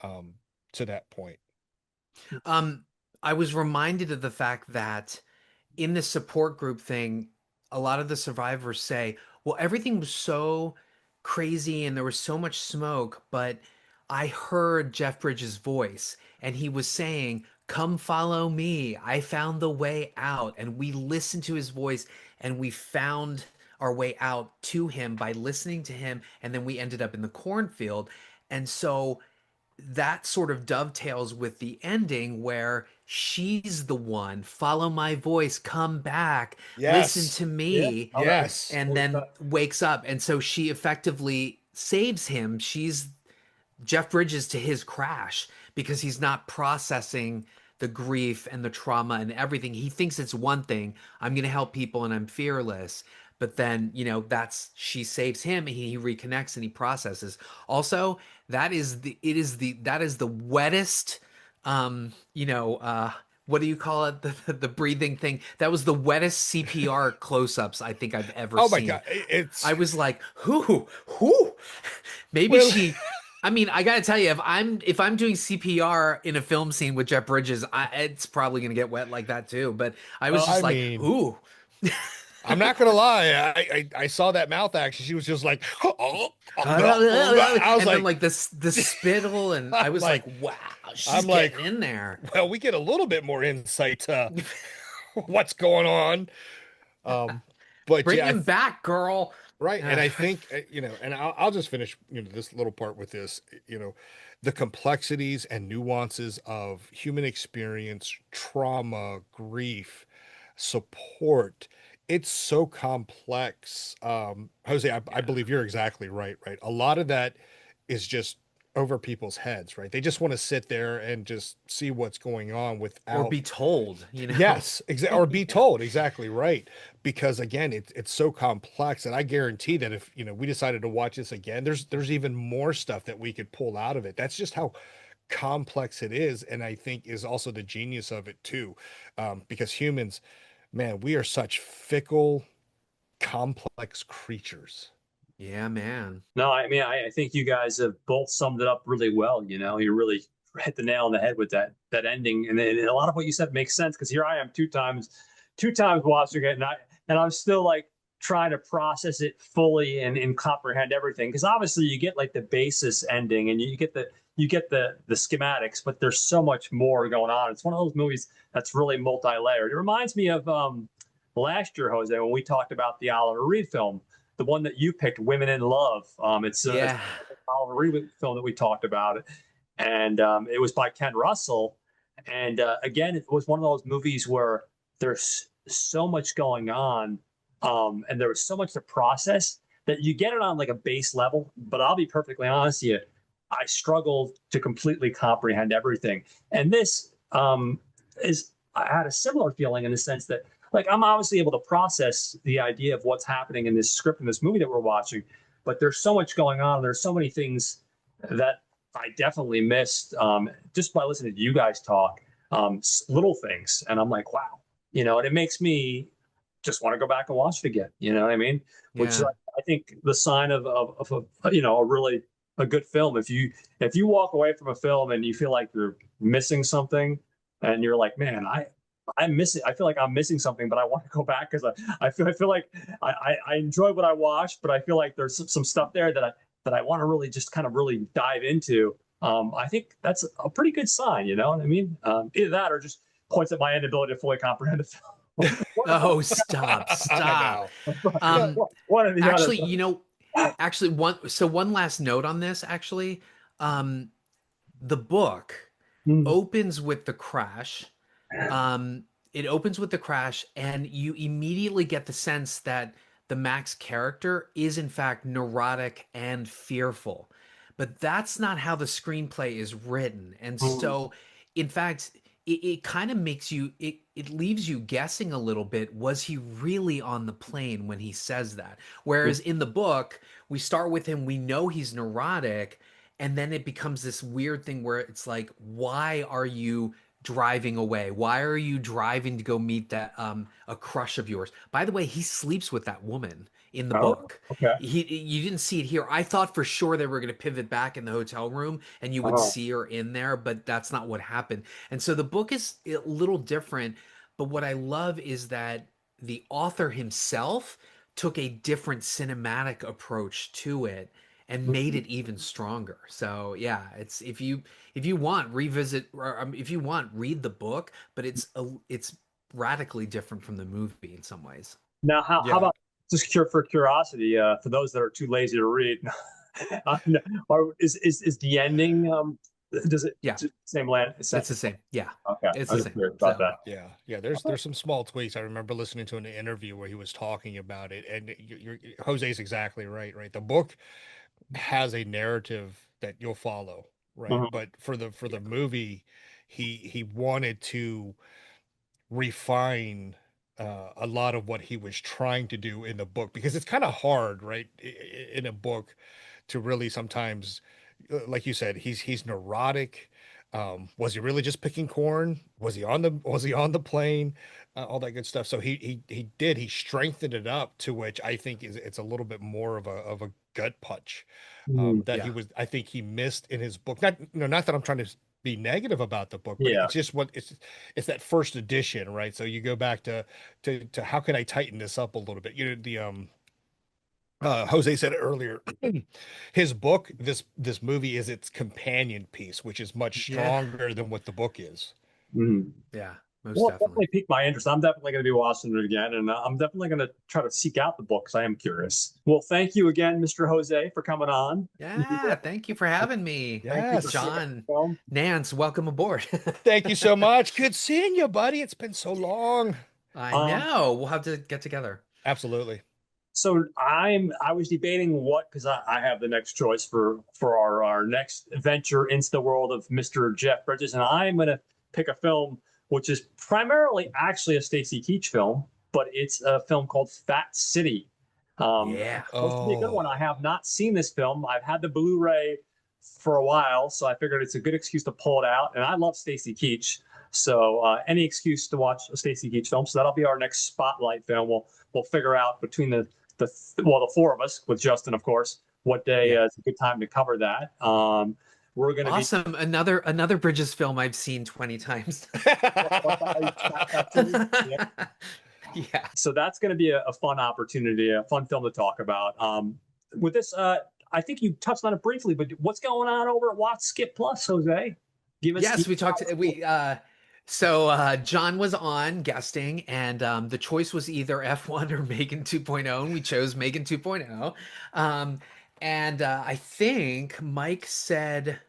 um, to that point. Um, I was reminded of the fact that in the support group thing, a lot of the survivors say, well, everything was so crazy and there was so much smoke, but I heard Jeff Bridges' voice and he was saying, come follow me. I found the way out. And we listened to his voice and we found our way out to him by listening to him. And then we ended up in the cornfield. And so that sort of dovetails with the ending where she's the one, follow my voice, come back, listen Yes, to Yeah. me, Oh, yes, and that was then wakes up. And so she effectively saves him. She's Jeff Bridges to his crash because he's not processing the grief and the trauma and everything. He thinks it's one thing. I'm going to help people and I'm fearless. But then, that's she saves him and he reconnects and he processes. Also, that is the wettest what do you call it? The breathing thing. That was the wettest CPR close-ups I think I've ever Oh my seen. God. It's I was like, who? Maybe well, she. I mean, I gotta tell you, if I'm doing CPR in a film scene with Jeff Bridges, it's probably gonna get wet like that too. But I was I just like, mean, who? I'm not gonna lie. I saw that mouth action. She was just like, oh, I was And then like, like the spittle, and I I'm was like, like, wow, she's I'm like, getting in there. well, we get a little bit more insight to what's going on. Um, but Bring yeah, him back, girl. right. And Uh, I think, and I'll just finish, this little part with this, the complexities and nuances of human experience, trauma, grief, support. It's so complex. Jose, I yeah. believe you're exactly right, right? A lot of that is just over people's heads, right? They just want to sit there and just see what's going on Or without. be told. Yes, exactly, or be told exactly right. Because again, it's so complex, and I guarantee that if we decided to watch this again, there's even more stuff that we could pull out of it. That's just how complex it is, and I think is also the genius of it too, because humans, man, we are such fickle, complex creatures. Yeah, man. No, I mean, I think you guys have both summed it up really well. You really hit the nail on the head with that ending, and a lot of what you said makes sense because here I am two times watching it, and I'm still like trying to process it fully and comprehend everything because obviously you get like the basis ending and you get the schematics, but there's so much more going on. It's one of those movies that's really multi-layered. It reminds me of last year, Jose, when we talked about the Oliver Reed film, the one that you picked, Women in Love. It's Yeah. an Oliver Reed film that we talked about, and it was by Ken Russell. And again, it was one of those movies where there's so much going on, and there was so much to process that you get it on like a base level. But I'll be perfectly honest with you, I struggled to completely comprehend everything. And this is I had a similar feeling in the sense that like I'm obviously able to process the idea of what's happening in this script in this movie that we're watching, but there's so much going on. There's so many things that I definitely missed just by listening to you guys talk, little things, and I'm like, wow, and it makes me just want to go back and watch it again. You know what I mean? Which is, Yeah. I think, the sign of a really a good film. If you walk away from a film and you feel like you're missing something, and you're like, man, I'm missing. I feel like I'm missing something, but I want to go back because I feel like I enjoy what I watched, but I feel like there's some stuff there that I want to really just kind of really dive into. I think that's a pretty good sign. You know what I mean? Either that or just points at my inability to fully comprehend a film. Oh, stop, I stop. know. Um, One or the other. actually, one last note on this, actually. Um, the book Mm. opens with the crash. Um, it opens with the crash, and you immediately get the sense that the Max character is in fact neurotic and fearful. But that's not how the screenplay is written. And Mm. so, in fact, it kind of makes it leaves you guessing a little bit. Was he really on the plane when he says that? Whereas in the book, we start with him, we know he's neurotic, and then it becomes this weird thing where it's like, why are you driving away? Why are you driving to go meet that a crush of yours? By the way, he sleeps with that woman in the Oh, book. okay. You didn't see it here. I thought for sure they were going to pivot back in the hotel room and you would Oh, see her in there, but that's not what happened. And so the book is a little different, but what I love is that the author himself took a different cinematic approach to it and made mhm. it even stronger. So yeah, it's if you want revisit or if you want read the book, but it's radically different from the movie in some ways. Now, how Yeah. about just for curiosity, for those that are too lazy to read, uh, is the ending? Does it Yeah, same land? it's the same. Yeah, Okay, it's I the was just same. curious about So that. Yeah, there's some small tweaks. I remember listening to an interview where he was talking about it, and Jose's exactly right, right? The book has a narrative that you'll follow, right? Mhm. But for the movie, he wanted to refine a lot of what he was trying to do in the book because it's kind of hard, right, in a book to really sometimes, like you said, he's neurotic. Was he really just picking corn? Was he on the plane? All that good stuff. So he strengthened it up to which I think is it's a little bit more of a gut punch Mhm. that he Yeah. was I think he missed in his book. Not not that I'm trying to be negative about the book, but Yeah. it's just what it's that first edition, right? So you go back to how can I tighten this up a little bit? You know, the Jose said it earlier. His book, this movie is its companion piece, which is much Yeah. stronger than what the book is. Mhm. Yeah. Most Well, it definitely. definitely piqued my interest. I'm definitely going to be watching it again, and I'm definitely going to try to seek out the book because I am curious. Well, thank you again, Mr. Jose, for coming on. Yeah. Thank you for having me. Thank you for Yes. seeing John the film. Nance, welcome aboard. Thank you so much. Good seeing you, buddy. It's been so long. I Um, know. We'll have to get together. Absolutely. so I was debating what because I have the next choice for our next venture into the world of Mr. Jeff Bridges, and I'm going to pick a film which is primarily actually a Stacy Keach film, but it's a film called Fat City. Yeah. Supposed to be a good Oh, one. I have not seen this film. I've had the Blu-ray for a while, so I figured it's a good excuse to pull it out. And I love Stacy Keach, so any excuse to watch a Stacy Keach film. So that'll be our next spotlight film. We'll figure out between the four of us with Justin, of course, what day Yeah. is a good time to cover that. We're going to be. Awesome. Another Bridges film I've seen 20 times. Yeah. Yeah. So that's going to be a fun opportunity, a fun film to talk about. With this, I think you touched on it briefly, but what's going on over at Watch Skip Plus, Jose? Yes, we talked John was on guesting and the choice was either F1 or Megan 2.0 and we chose Megan 2.0. And I think Mike said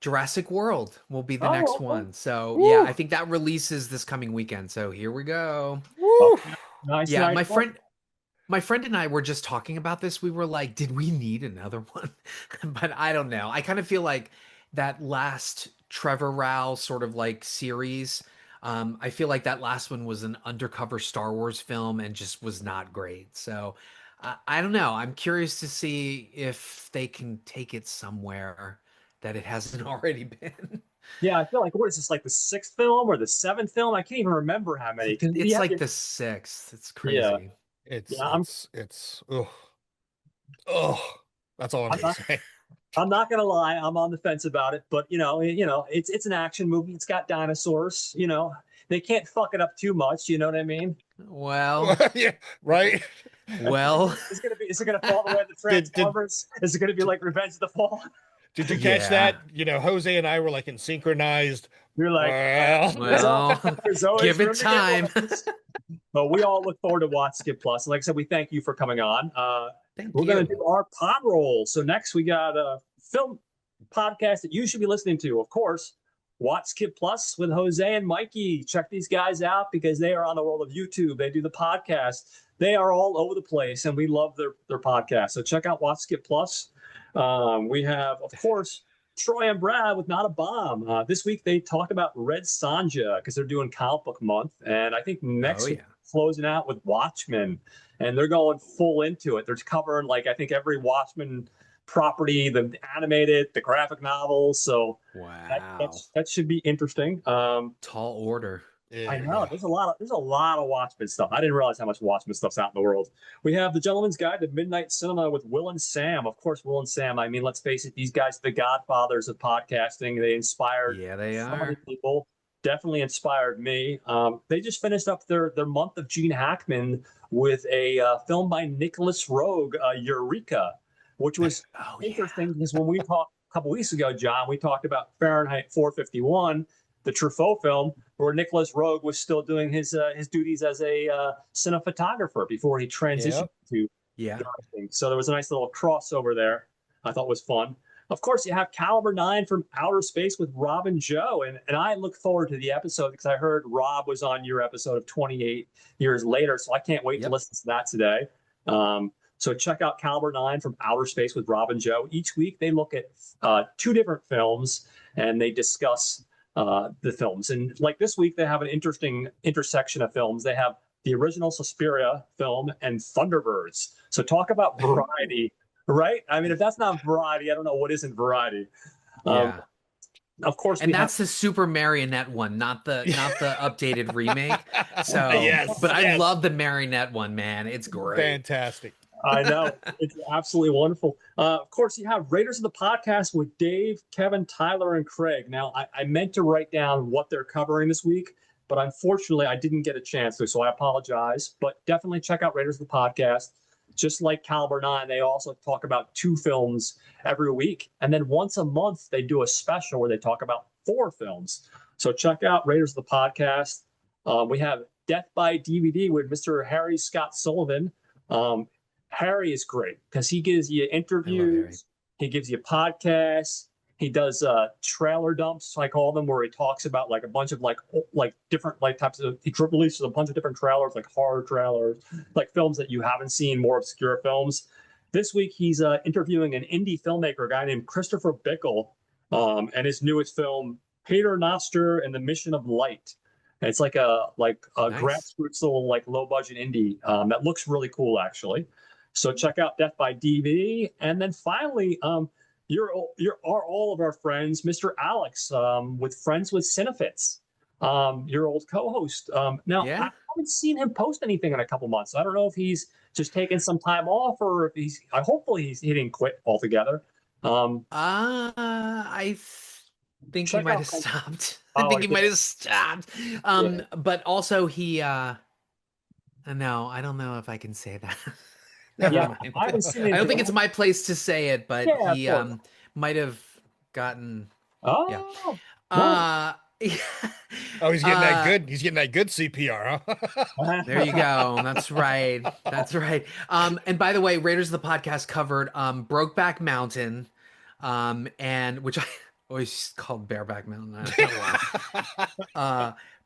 Jurassic World will be the Oh, next okay. one. So, yeah, woo, I think that releases this coming weekend. So, here we go. woo. Okay. Nice Yeah, night. my friend and I were just talking about this. We were like, did we need another one? But I don't know. I kind of feel like that last Trevor Rao sort of like series, I feel like that last one was an undercover Star Wars film and just was not great. So I don't know. I'm curious to see if they can take it somewhere that it hasn't already been. Yeah, I feel like what is this like the sixth film or the seventh film? I can't even remember how many. Because It's like the sixth. It's yeah, crazy. yeah. It's oh, that's all I'm I'm gonna not say. I'm not gonna lie. I'm on the fence about it, but it's an action movie. It's got dinosaurs. They can't fuck it up too much. You know what I mean? Well, Yeah, right. well, Is it gonna fall the way of the Did Transformers? Is it gonna be like Revenge of the Fall? did you catch yeah. that? You know, Jose and I were like in synchronized. You're like, Well, there's al- Well, there's always give it room to get time. worse. But we all look forward to Watch Skip Plus. And like I said, we thank you for coming on. Thank We're going to you. do our pod roll. So next we got a film podcast that you should be listening to, of course. Watch Skip Plus with Jose and Mikey. Check these guys out because they are on the world of YouTube. They do the podcast. They are all over the place, and we love their podcast. So check out Watch Skip Plus. We have, of course, Troy and Brad with Not a Bomb. This week they talk about Red Sonja because they're doing comic book month. And I think Oh next week, yeah. closing out with Watchmen. And they're going full into it. They're covering, like, I think every Watchmen property, the animated, the graphic novels. So Wow. that should be interesting. Tall order. I yeah, know yeah. there's a lot of Watchmen stuff. I didn't realize how much Watchmen stuff's out in the world. We have the Gentleman's Guide to Midnight Cinema with Will and Sam. Of course, Will and Sam. I mean, let's face it, these guys are the godfathers of podcasting. They inspired Yeah, they so many are. people. Definitely inspired me. They just finished up their month of Gene Hackman with a film by Nicholas Roeg, Eureka, which was Oh yeah. interesting because when we talked a couple weeks ago, John, we talked about Fahrenheit 451, the Truffaut film, where Nicholas Roeg was still doing his duties as a cinematographer before he transitioned Yep. to Yeah. directing. So there was a nice little crossover there. I thought was fun. Of course, you have Caliber 9 from Outer Space with Rob and Joe. And I look forward to the episode because I heard Rob was on your episode of 28 years later. So I can't wait to Yep. listen to that today. So check out Caliber 9 from Outer Space with Rob and Joe. Each week they look at 2 different films and they discuss the films. And like this week, they have an interesting intersection of films. They have the original Suspiria film and Thunderbirds. So talk about variety, right? I mean, if that's not variety, I don't know what isn't variety. Yeah. Of course, and that's the Super Marionette one, not the updated remake. So, Yes, but I love the Marionette one, man. It's great. Fantastic. I know. It's absolutely wonderful. Of course, you have Raiders of the Podcast with Dave, Kevin, Tyler, and Craig. Now, I meant to write down what they're covering this week, but unfortunately, I didn't get a chance to, so I apologize. But definitely check out Raiders of the Podcast. Just like Caliber 9, they also talk about 2 films every week. And then once a month, they do a special where they talk about 4 films. So check out Raiders of the Podcast. We have Death by DVD with Mr. Harry Scott Sullivan. Harry is great because he gives you interviews, he gives you podcasts, he does trailer dumps, I call them, where he talks about like a bunch of like different like types of, he releases a bunch of different trailers, like horror trailers, like films that you haven't seen, more obscure films. This week he's interviewing an indie filmmaker, a guy named Christopher Bickle, and his newest film, Peter Noster and the Mission of Light. And it's like a nice grassroots little like low budget indie that looks really cool actually. So check out Death by DVD. And then finally, you're all of our friends, Mr. Alex, with Friends with Cinefits, your old co-host. Now, I haven't seen him post anything in a couple months. I don't know if he's just taking some time off or if hopefully he didn't quit altogether. I think he might have stopped. I think he might have stopped. But also he, no, I don't know if I can say that. Yeah, I haven't seen it. I don't think it's my place to say it, but he might have gotten. Oh, yeah. Oh, he's getting that good. He's getting that good CPR, huh? There you go. That's right. That's right. And by the way, Raiders of the Podcast covered Brokeback Mountain, and which I always called Bareback Mountain.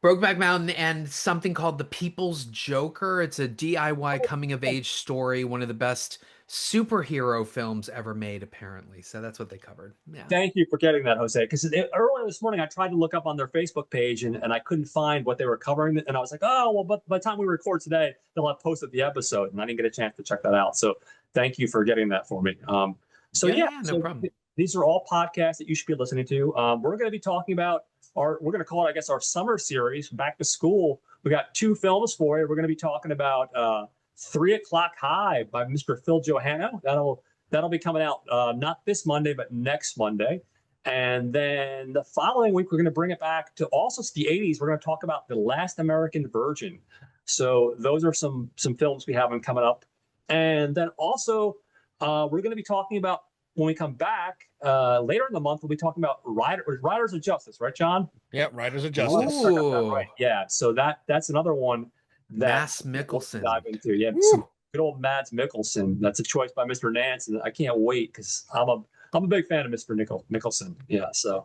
Brokeback Mountain and something called The People's Joker. It's a DIY coming of age story, one of the best superhero films ever made, apparently. So that's what they covered. Yeah. Thank you for getting that, Jose. Because earlier this morning, I tried to look up on their Facebook page and I couldn't find what they were covering. And I was like, oh, well, but by the time we record today, they'll have posted the episode. And I didn't get a chance to check that out. So thank you for getting that for me. No problem. These are all podcasts that you should be listening to. We're going to be talking about we're going to call it, I guess, our summer series, Back to School. We got 2 films for you. We're going to be talking about 3 O'Clock High by Mr. Phil Johano. That'll be coming out not this Monday, but next Monday. And then the following week, we're going to bring it back to also the 80s. We're going to talk about The Last American Virgin. So those are some films we have coming up. And then also we're going to be talking about, when we come back later in the month, we'll be talking about Riders of Justice, right, John? Yeah, Riders of Justice. Right. Yeah, so that's another one that Mads Mikkelsen. We'll dive into. Yeah, some good old Mads Mikkelsen. That's a choice by Mr. Nance, and I can't wait because I'm a big fan of Mr. Mikkelsen. Yeah, so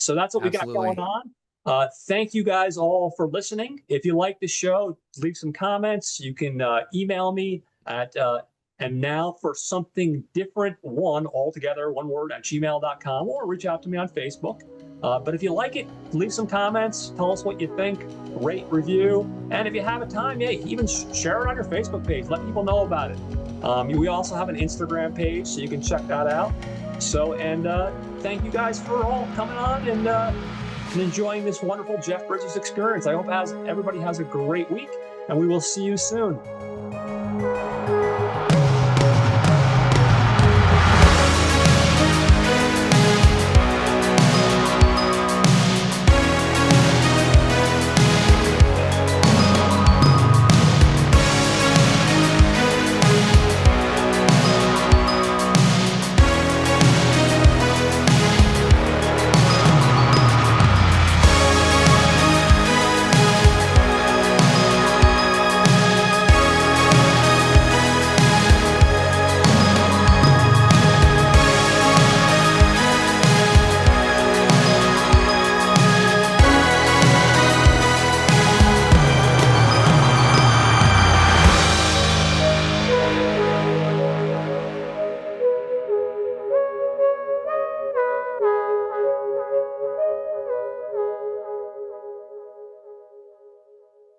that's what we got going on. Thank you guys all for listening. If you like the show, leave some comments. You can email me at and now for something different, one word at gmail.com, or reach out to me on Facebook. But if you like it, leave some comments. Tell us what you think. Rate, review. And if you have a time, even share it on your Facebook page. Let people know about it. We also have an Instagram page, so you can check that out. So, and thank you guys for all coming on and enjoying this wonderful Jeff Bridges experience. I hope everybody has a great week, and we will see you soon.